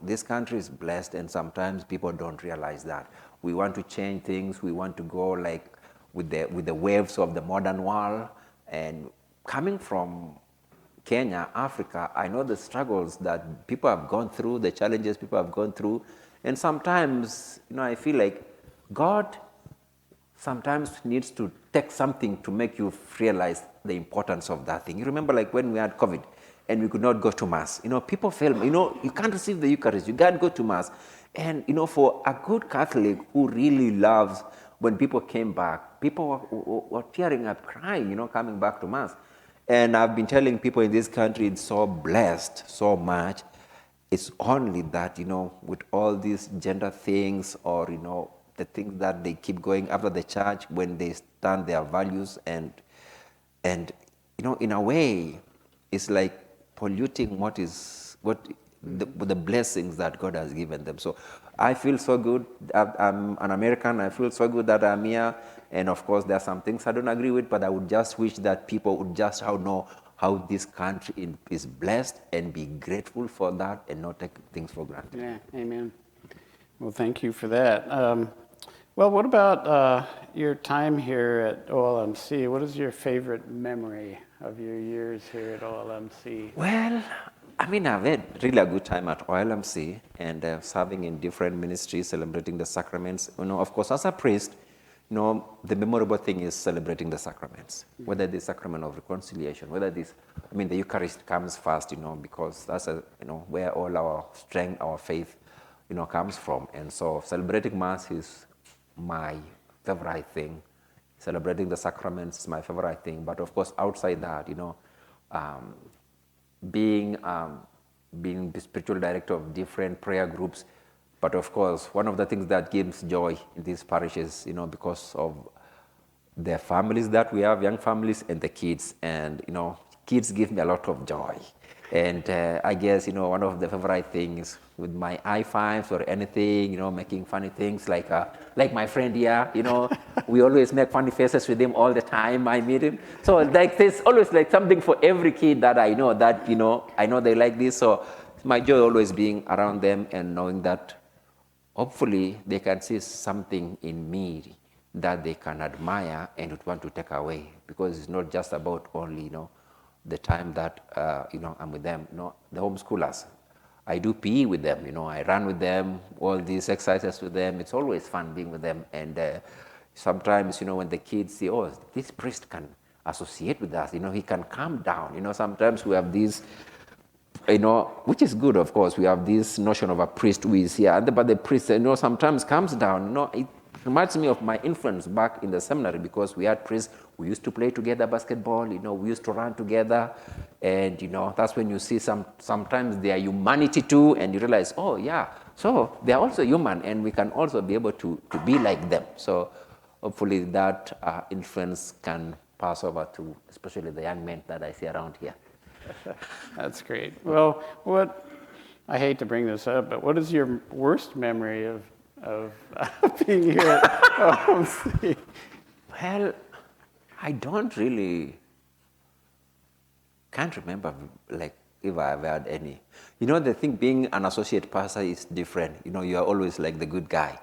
This country is blessed, and sometimes people don't realize that. We want to change things. We want to go like with the waves of the modern world. And coming from Kenya, Africa, I know the struggles that people have gone through, the challenges people have gone through. And sometimes, I feel like God sometimes needs to take something to make you realize the importance of that thing. You remember like when we had COVID and we could not go to Mass. People fail. You can't receive the Eucharist. You can't go to Mass. And, for a good Catholic who really loves when people came back, people were tearing up, crying, coming back to Mass. And I've been telling people in this country, it's so blessed so much. It's only that, with all these gender things or, the things that they keep going after the church when they stand their values and in a way, it's like polluting the blessings that God has given them. So I feel so good. I'm an American. I feel so good that I'm here. And of course, there are some things I don't agree with, but I would just wish that people would just know how this country is blessed and be grateful for that and not take things for granted. Yeah, amen. Well, thank you for that. Well, what about your time here at OLMC? What is your favorite memory of your years here at OLMC? Well, I've had really a good time at OLMC and serving in different ministries, celebrating the sacraments. Of course, as a priest, the memorable thing is celebrating the sacraments, whether the sacrament of reconciliation, whether the Eucharist comes first, because that's where all our strength, our faith, comes from. And so celebrating Mass is my favorite thing. Celebrating the sacraments is my favorite thing. But of course, outside that, being the spiritual director of different prayer groups. But of course, one of the things that gives joy in these parishes, because of the families that we have, young families and the kids. And, kids give me a lot of joy. And I guess, one of the favorite things with my i5s or anything, making funny things like my friend here, we always make funny faces with him all the time I meet him. So there's always something for every kid that I know that, I know they like this. So my joy always being around them and knowing that hopefully they can see something in me that they can admire and would want to take away, because it's not just about only, the time that, I'm with them, the homeschoolers. I do PE with them, I run with them, all these exercises with them. It's always fun being with them. And sometimes, when the kids see, oh, this priest can associate with us, he can calm down. Sometimes we have these, which is good, of course. We have this notion of a priest who is here, but the priest, sometimes comes down. It reminds me of my influence back in the seminary, because we had priests. We used to play together basketball. We used to run together, and that's when you see sometimes their humanity too, and you realize, oh yeah, so they are also human, and we can also be able to be like them. So hopefully that influence can pass over to especially the young men that I see around here. That's great. Well, I hate to bring this up, but what is your worst memory of being here at OLMC? Well, I can't remember like if I've had any. The thing, being an associate pastor is different. You are always like the good guy.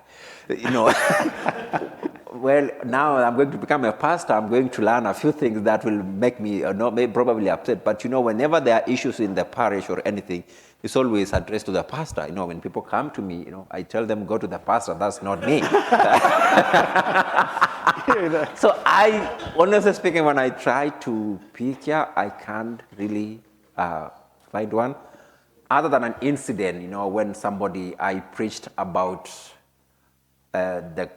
Well, now I'm going to become a pastor. I'm going to learn a few things that will make me probably upset. But whenever there are issues in the parish or anything, it's always addressed to the pastor. When people come to me, I tell them, go to the pastor. That's not me. So honestly speaking, when I try to picture, I can't really find one. Other than an incident, when I preached about the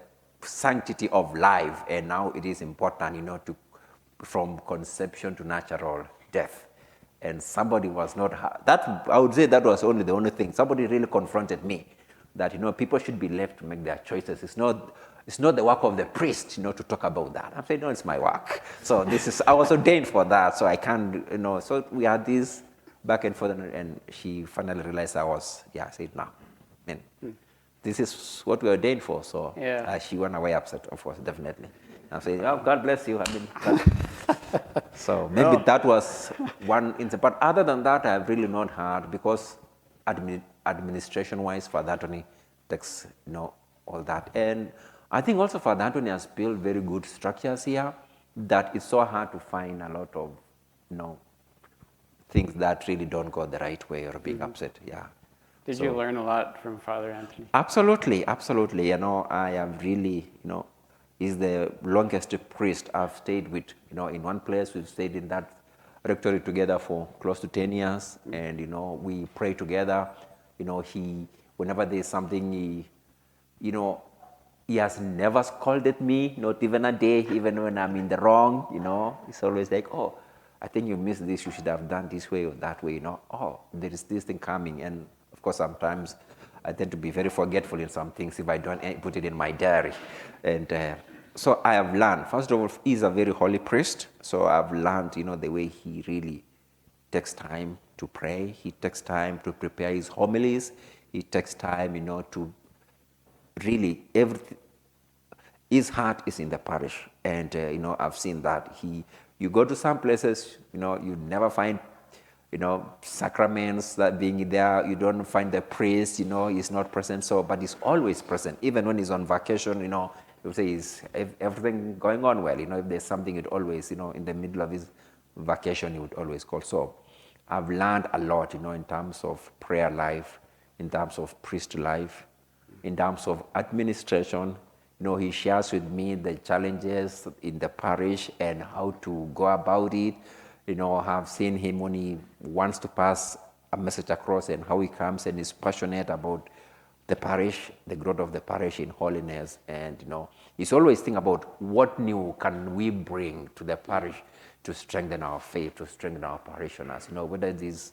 sanctity of life, and now it is important, from conception to natural death. And somebody was not, that I would say that was the only thing. Somebody really confronted me that, people should be left to make their choices. It's not the work of the priest, to talk about that. I said, no, it's my work. So I was ordained for that, so I can't, so we had this back and forth, and she finally realized I said, no, man. This is what we are ordained for. So she went away upset, of course, definitely. I said, oh, God bless you. So maybe that was one incident. But other than that, I've really not had, because administration-wise, Father Anthony takes, all that. And I think also Father Anthony has built very good structures here, that it's so hard to find a lot of, things that really don't go the right way or being upset. Yeah. Did you learn a lot from Father Anthony? Absolutely. I have really, he's the longest priest I've stayed with, in one place. We've stayed in that rectory together for close to 10 years. And, we pray together. Whenever there's something, he has never scolded me, not even a day, even when I'm in the wrong, It's always like, oh, I think you missed this. You should have done this way or that way, Oh, there is this thing coming. And of course, sometimes I tend to be very forgetful in some things if I don't put it in my diary. And so I have learned, first of all, he's a very holy priest. So I've learned, the way he really takes time to pray. He takes time to prepare his homilies. He takes time, to really, his heart is in the parish. And, I've seen that. You go to some places, you never find sacraments that being there. You don't find the priest, he's not present. So, but he's always present. Even when he's on vacation, he'll say, is everything going on well? If there's something, it always, in the middle of his vacation, he would always call. So I've learned a lot, in terms of prayer life, in terms of priest life, in terms of administration. He shares with me the challenges in the parish and how to go about it. I've seen him when he wants to pass a message across, and how he comes and is passionate about the parish, the growth of the parish in holiness. And, he's always thinking about what new can we bring to the parish to strengthen our faith, to strengthen our parishioners. Whether it is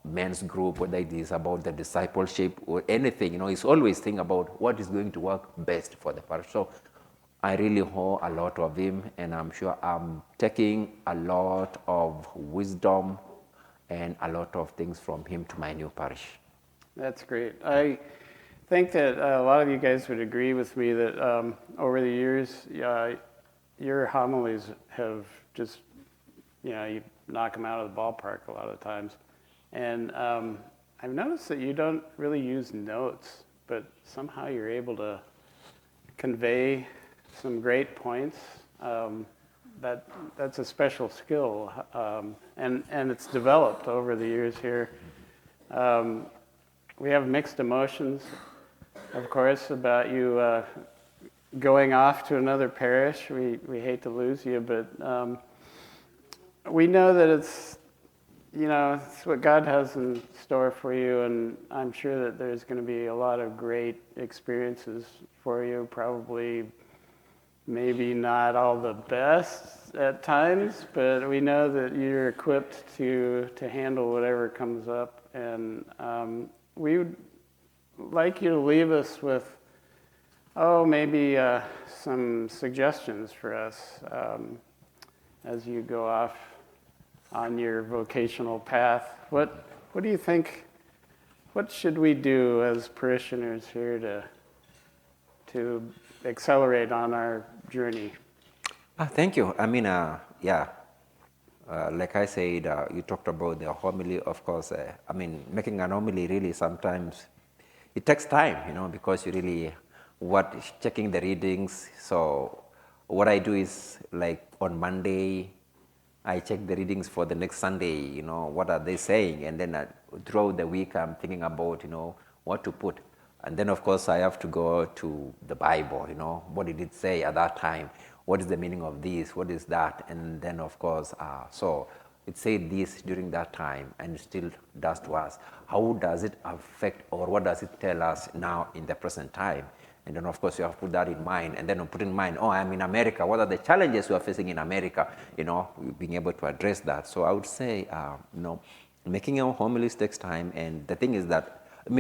men's group, whether it is about the discipleship or anything, he's always thinking about what is going to work best for the parish. So I really owe a lot of him, and I'm sure I'm taking a lot of wisdom and a lot of things from him to my new parish. That's great. I think that a lot of you guys would agree with me that over the years, your homilies have just, you knock them out of the ballpark a lot of times. And I've noticed that you don't really use notes, but somehow you're able to convey some great points. That's a special skill, and it's developed over the years here. We have mixed emotions, of course, about you going off to another parish. We hate to lose you, but we know that it's what God has in store for you, and I'm sure that there's going to be a lot of great experiences for you, probably maybe not all the best at times, but we know that you're equipped to handle whatever comes up, and we would like you to leave us with, maybe some suggestions for us as you go off on your vocational path. What do you think, what should we do as parishioners here to accelerate on our journey? Thank you. I mean, like I said, you talked about the homily. Of course, making an homily really sometimes it takes time, because you really checking the readings. So what I do is, like, on Monday, I check the readings for the next Sunday. What are they saying, and then throughout the week I'm thinking about what to put. And then, of course, I have to go to the Bible, what did it say at that time? What is the meaning of this? What is that? And then, of course, so it said this during that time, and it still does to us. How does it affect, or what does it tell us now in the present time? And then, of course, you have to put that in mind. And then put in mind, I'm in America. What are the challenges we are facing in America? Being able to address that. So I would say, making our homilies takes time. And the thing is that,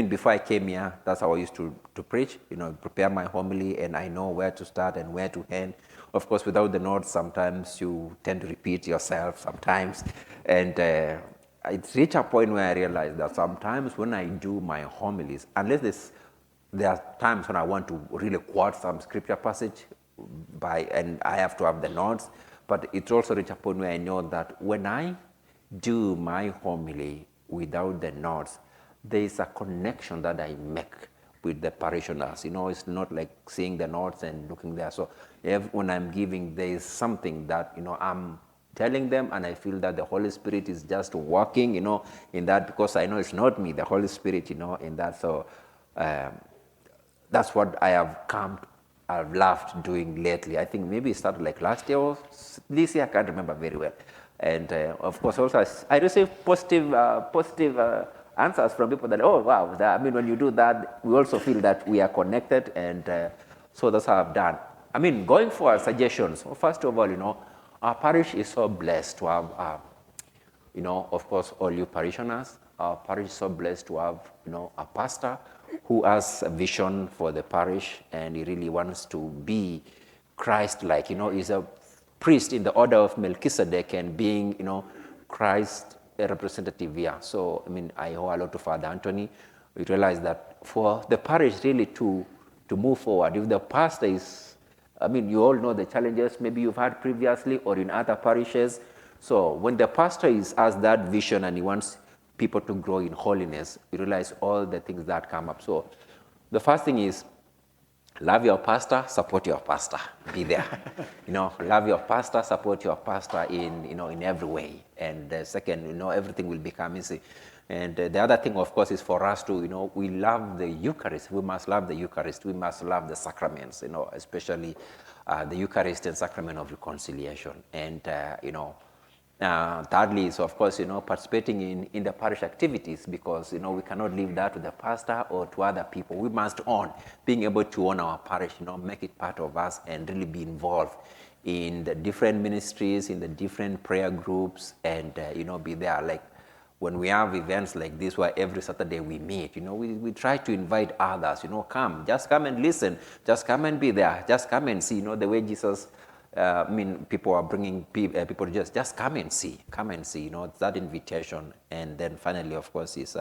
before I came here, that's how I used to preach, prepare my homily, and I know where to start and where to end. Of course, without the notes, sometimes you tend to repeat yourself sometimes. And it's reached a point where I realized that sometimes when I do my homilies, unless there are times when I want to really quote some scripture passage and I have to have the notes, but it's also reached a point where I know that when I do my homily without the notes, there is a connection that I make with the parishioners. It's not like seeing the notes and looking there. So when I'm giving, there is something that, I'm telling them, and I feel that the Holy Spirit is just working, in that, because I know it's not me, the Holy Spirit, in that. So that's what I've loved doing lately. I think maybe it started like last year or this year, I can't remember very well. And of course, also I receive positive answers from people that, wow, when you do that, we also feel that we are connected, and so that's how I've done. Going for suggestions. Well, first of all, our parish is so blessed to have, of course, all you parishioners. Our parish is so blessed to have, a pastor who has a vision for the parish, and he really wants to be Christ-like. He's a priest in the order of Melchizedek, and being, Christ a representative here. So, I owe a lot to Father Anthony. We realize that for the parish really to move forward, if the pastor is, you all know the challenges maybe you've had previously or in other parishes. So when the pastor has that vision and he wants people to grow in holiness, you realize all the things that come up. So the first thing is, love your pastor, support your pastor. Be there. Love your pastor, support your pastor in every way. And second, everything will become easy. And the other thing, of course, is for us to, we love the Eucharist. We must love the Eucharist. We must love the sacraments, especially the Eucharist and sacrament of reconciliation. And, thirdly is, of course, participating in the parish activities, because, we cannot leave that to the pastor or to other people. We must being able to own our parish, make it part of us, and really be involved in the different ministries, in the different prayer groups, and, be there. Like when we have events like this where every Saturday we meet, we try to invite others, just come and listen, just come and be there, just come and see, the way Jesus, people are bringing people just come and see, it's that invitation. And then finally, of course, is,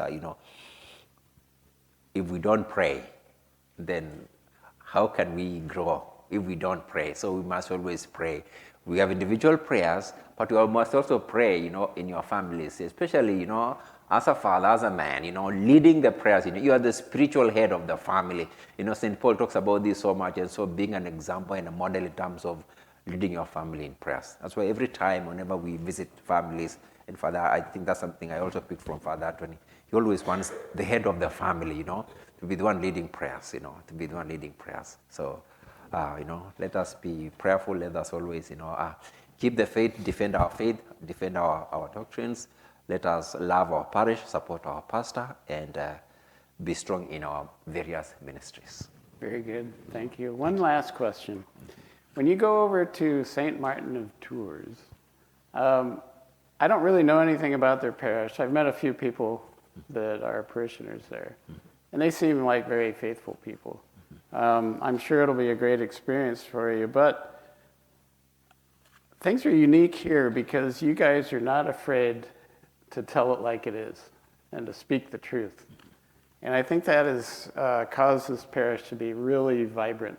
if we don't pray, then how can we grow if we don't pray? So we must always pray. We have individual prayers, but we must also pray, in your families, especially, as a father, as a man, leading the prayers. You are the spiritual head of the family. St. Paul talks about this so much, and so being an example and a model in terms of leading your family in prayers. That's why every time, whenever we visit families, and Father, I think that's something I also picked from Father Anthony. He always wants the head of the family, to be the one leading prayers, to be the one leading prayers. So, let us be prayerful. Let us always, keep the faith, defend our doctrines. Let us love our parish, support our pastor, and be strong in our various ministries. Very good. Thank you. One last question. When you go over to St. Martin of Tours, I don't really know anything about their parish. I've met a few people that are parishioners there, and they seem like very faithful people. I'm sure it'll be a great experience for you, but things are unique here because you guys are not afraid to tell it like it is and to speak the truth. And I think that has caused this parish to be really vibrant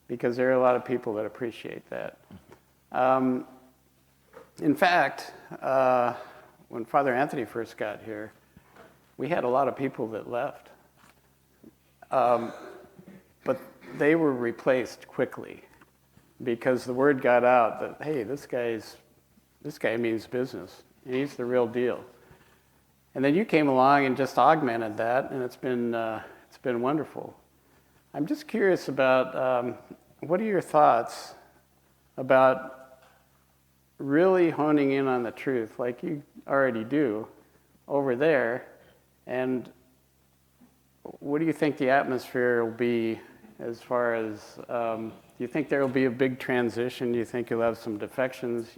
because there are a lot of people that appreciate that. In fact, when Father Anthony first got here, we had a lot of people that left. But they were replaced quickly because the word got out that, hey, this guy means business. He's the real deal. And then you came along and just augmented that, and it's been wonderful. I'm just curious about what are your thoughts about really honing in on the truth like you already do over there, and what do you think the atmosphere will be as far as, do you think there will be a big transition? Do you think you'll have some defections?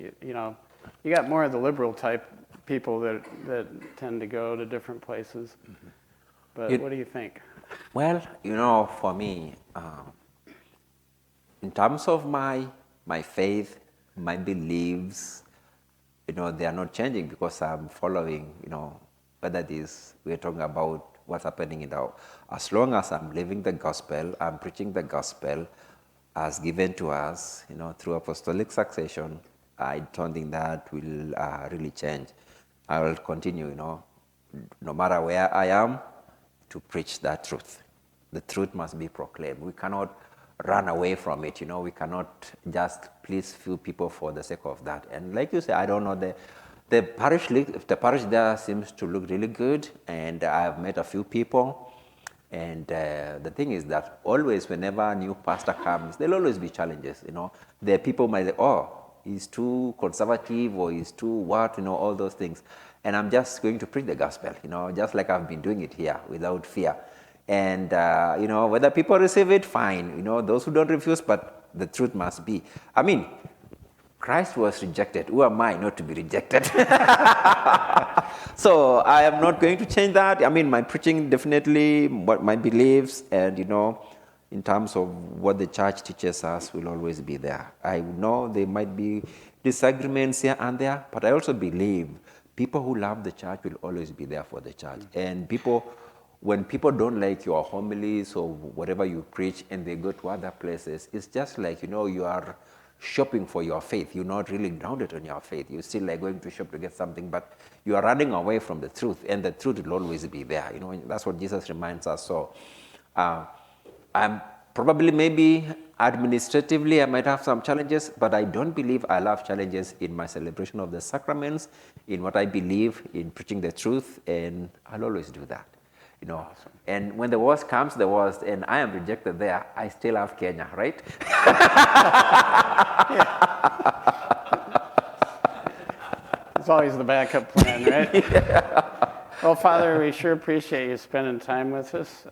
You got more of the liberal type people that tend to go to different places, but what do you think? Well, for me, in terms of my faith, my beliefs, they are not changing because I'm following, whether it is we're talking about what's happening in our, as long as I'm living the gospel, I'm preaching the gospel as given to us, through apostolic succession, I don't think that will really change. I will continue, no matter where I am, to preach that truth. The truth must be proclaimed. We cannot run away from it, we cannot just please few people for the sake of that. And like you say, I don't know, the parish there seems to look really good, and I've met a few people, and the thing is that always whenever a new pastor comes, there'll always be challenges, The people might say, oh, he's too conservative, or he's too what, all those things. And I'm just going to preach the gospel, just like I've been doing it here without fear. And, whether people receive it, fine. Those who don't refuse, but the truth must be. I mean, Christ was rejected. Who am I not to be rejected? So I am not going to change that. I mean, my preaching definitely, what my beliefs, and, in terms of what the church teaches us will always be there. I know there might be disagreements here and there, but I also believe people who love the church will always be there for the church. And when people don't like your homilies or whatever you preach and they go to other places, it's just like, you are shopping for your faith. You're not really grounded on your faith. You're still like going to shop to get something, but you are running away from the truth, and the truth will always be there. That's what Jesus reminds us. So I'm probably, maybe administratively, I might have some challenges, but I don't believe I'll have challenges in my celebration of the sacraments, in what I believe, in preaching the truth, and I'll always do that. Awesome. And when the worst comes, and I am rejected there, I still have Kenya, right? It's always the backup plan, right? Yeah. Well, Father, we sure appreciate you spending time with us.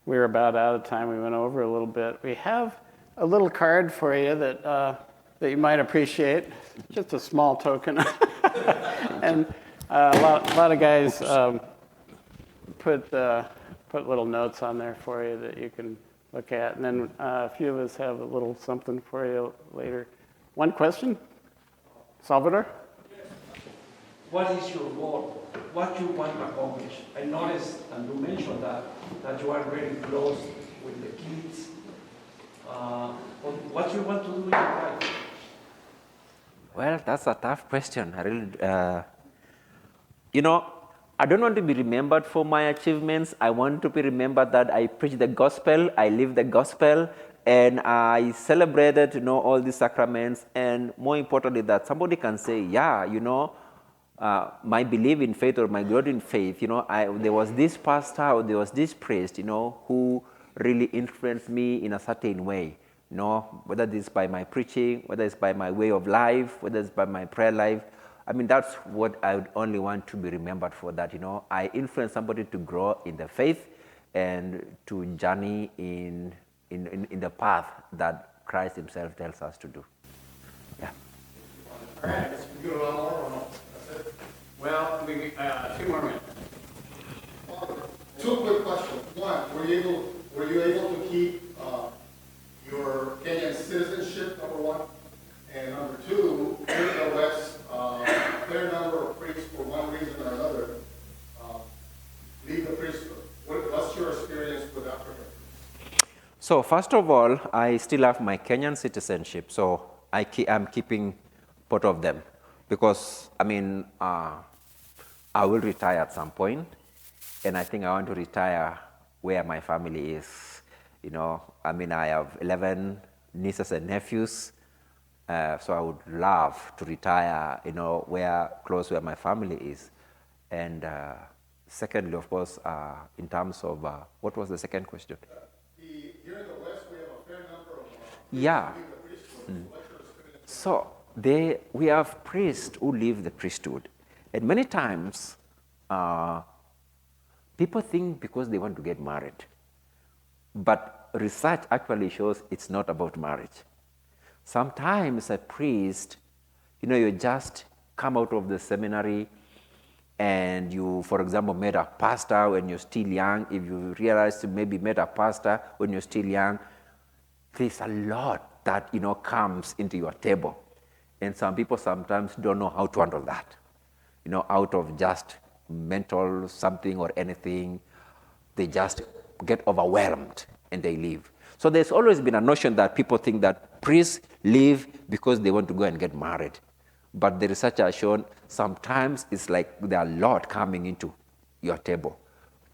We were about out of time. We went over a little bit. We have a little card for you that you might appreciate. Just a small token. And a lot of guys put little notes on there for you that you can look at. And then a few of us have a little something for you later. One question? Salvador? What is your goal? What you want to accomplish? I noticed, and you mentioned that you are very close with the kids. What you want to do in your life? Well, that's a tough question. I really, I don't want to be remembered for my achievements. I want to be remembered that I preach the gospel, I live the gospel, and I celebrated, all these sacraments. And more importantly, that somebody can say, yeah, my belief in faith or my growth in faith, there was this pastor or there was this priest, who really influenced me in a certain way. Whether this is by my preaching, whether it's by my way of life, whether it's by my prayer life. I mean, that's what I would only want to be remembered for, that, I influence somebody to grow in the faith and to journey in the path that Christ himself tells us to do. Yeah. All right, we go on more or no? That's it? Well, 2 more minutes. Two quick questions. One, were you able to keep your Kenyan citizenship, number one? And number two, here in the West, a fair number of priests, for one reason or another, leave the priesthood. What's your experience with Africa? So first of all, I still have my Kenyan citizenship, so I'm keeping both of them because, I will retire at some point, and I think I want to retire where my family is. I have 11 nieces and nephews, so I would love to retire, close where my family is. And secondly, of course, in terms of, what was the second question? Here in the West, we have a fair number of Yeah. So we have priests who leave the priesthood. And many times, people think because they want to get married. But research actually shows it's not about marriage. Sometimes a priest, you just come out of the seminary and you, for example, met a pastor when you're still young. If you realize you maybe met a pastor when you're still young, there's a lot that, comes into your table. And some people sometimes don't know how to handle that, out of just mental something or anything. They just get overwhelmed and they leave. So there's always been a notion that people think that priests leave because they want to go and get married. But the research has shown sometimes it's like there are a lot coming into your table.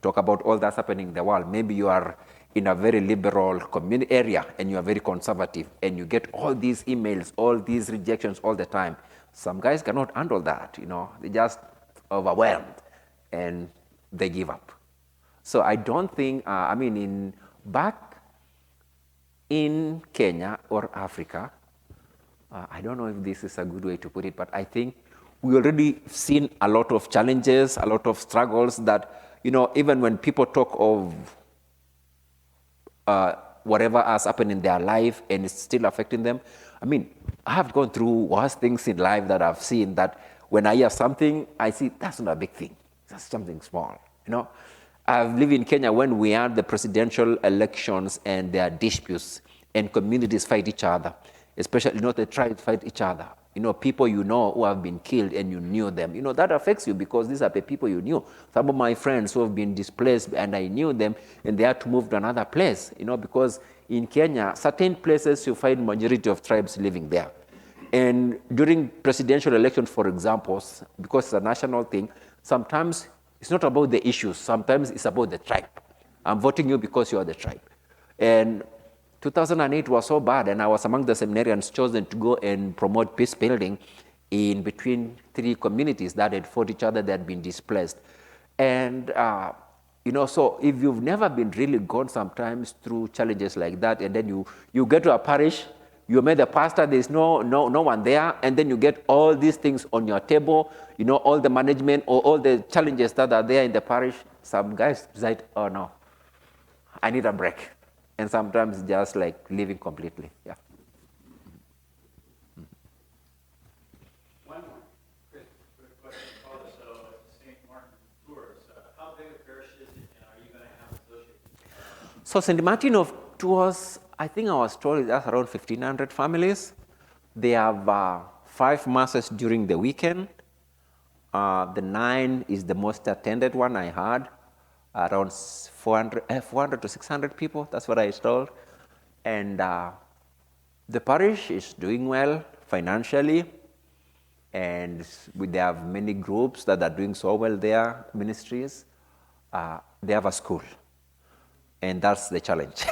Talk about all that's happening in the world. Maybe you are in a very liberal community area and you are very conservative and you get all these emails, all these rejections all the time. Some guys cannot handle that, they just overwhelmed and they give up. So I don't think, back in Kenya or Africa, I don't know if this is a good way to put it, but I think we already seen a lot of challenges, a lot of struggles that, even when people talk of whatever has happened in their life and it's still affecting them, I have gone through worse things in life that I've seen that when I hear something, I see that's not a big thing. That's something small, I've lived in Kenya when we had the presidential elections and there are disputes and communities fight each other, especially, the tribes fight each other. People who have been killed and you knew them. That affects you because these are the people you knew. Some of my friends who have been displaced and I knew them and they had to move to another place, because in Kenya, certain places you find majority of tribes living there. And during presidential elections, for example, because it's a national thing, sometimes it's not about the issues. Sometimes it's about the tribe. I'm voting you because you are the tribe. And 2008 was so bad, and I was among the seminarians chosen to go and promote peace building in between 3 communities that had fought each other, that had been displaced. And, so if you've never been really gone sometimes through challenges like that, and then you get to a parish, you met the pastor, there's no one there, and then you get all these things on your table, all the management or all the challenges that are there in the parish. Some guys decide, oh no, I need a break. And sometimes just like leaving completely, yeah. One more. Good question. So St. Martin Tours, how big a parish is it, and are you going to have associates? So St. Martin of Tours, I think I was told that's around 1,500 families. They have 5 masses during the weekend. The 9 is the most attended one I had, around 400 to 600 people. That's what I was told. And the parish is doing well financially. And they have many groups that are doing so well there, ministries. They have a school, and that's the challenge.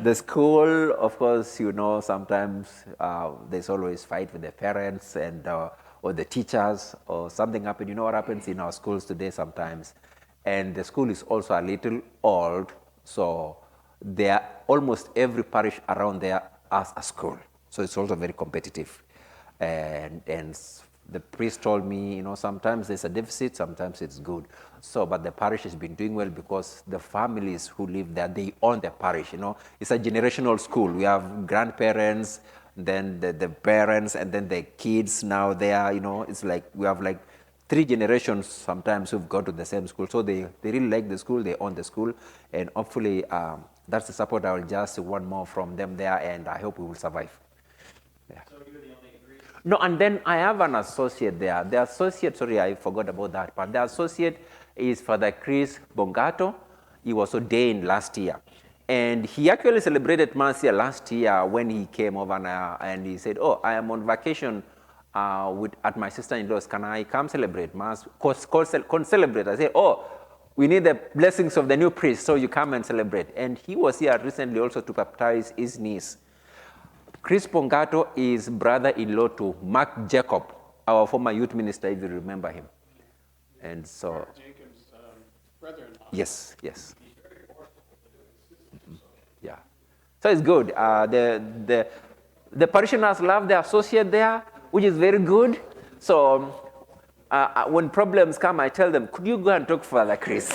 The school, of course, sometimes there's always fight with the parents and or the teachers, or something happened. You know what happens in our schools today sometimes. And the school is also a little old, so almost every parish around there has a school. So it's also very competitive. And the priest told me, sometimes there's a deficit, sometimes it's good. So, but the parish has been doing well because the families who live there, they own the parish, It's a generational school. We have grandparents, then the parents, and then the kids now there, It's like we have like 3 generations sometimes who've gone to the same school. So they really like the school, they own the school, and hopefully that's the support I will just want more from them there, and I hope we will survive. Yeah. So you're the only Greek? No, and then I have an associate there. The associate, sorry, I forgot about that part. The associate is Father Chris Bongato. He was ordained last year. And he actually celebrated Mass here last year when he came over and he said, I am on vacation at my sister-in-law's. Can I come celebrate Mass? Celebrate. I said, we need the blessings of the new priest, so you come and celebrate. And he was here recently also to baptize his niece. Chris Pongato is brother-in-law to Mark Jacob, our former youth minister, if you remember him. And so, Jacob's brother-in-law. yes. Yeah. So it's good. The parishioners love the associate there, which is very good. So when problems come, I tell them, could you go and talk to Father Chris?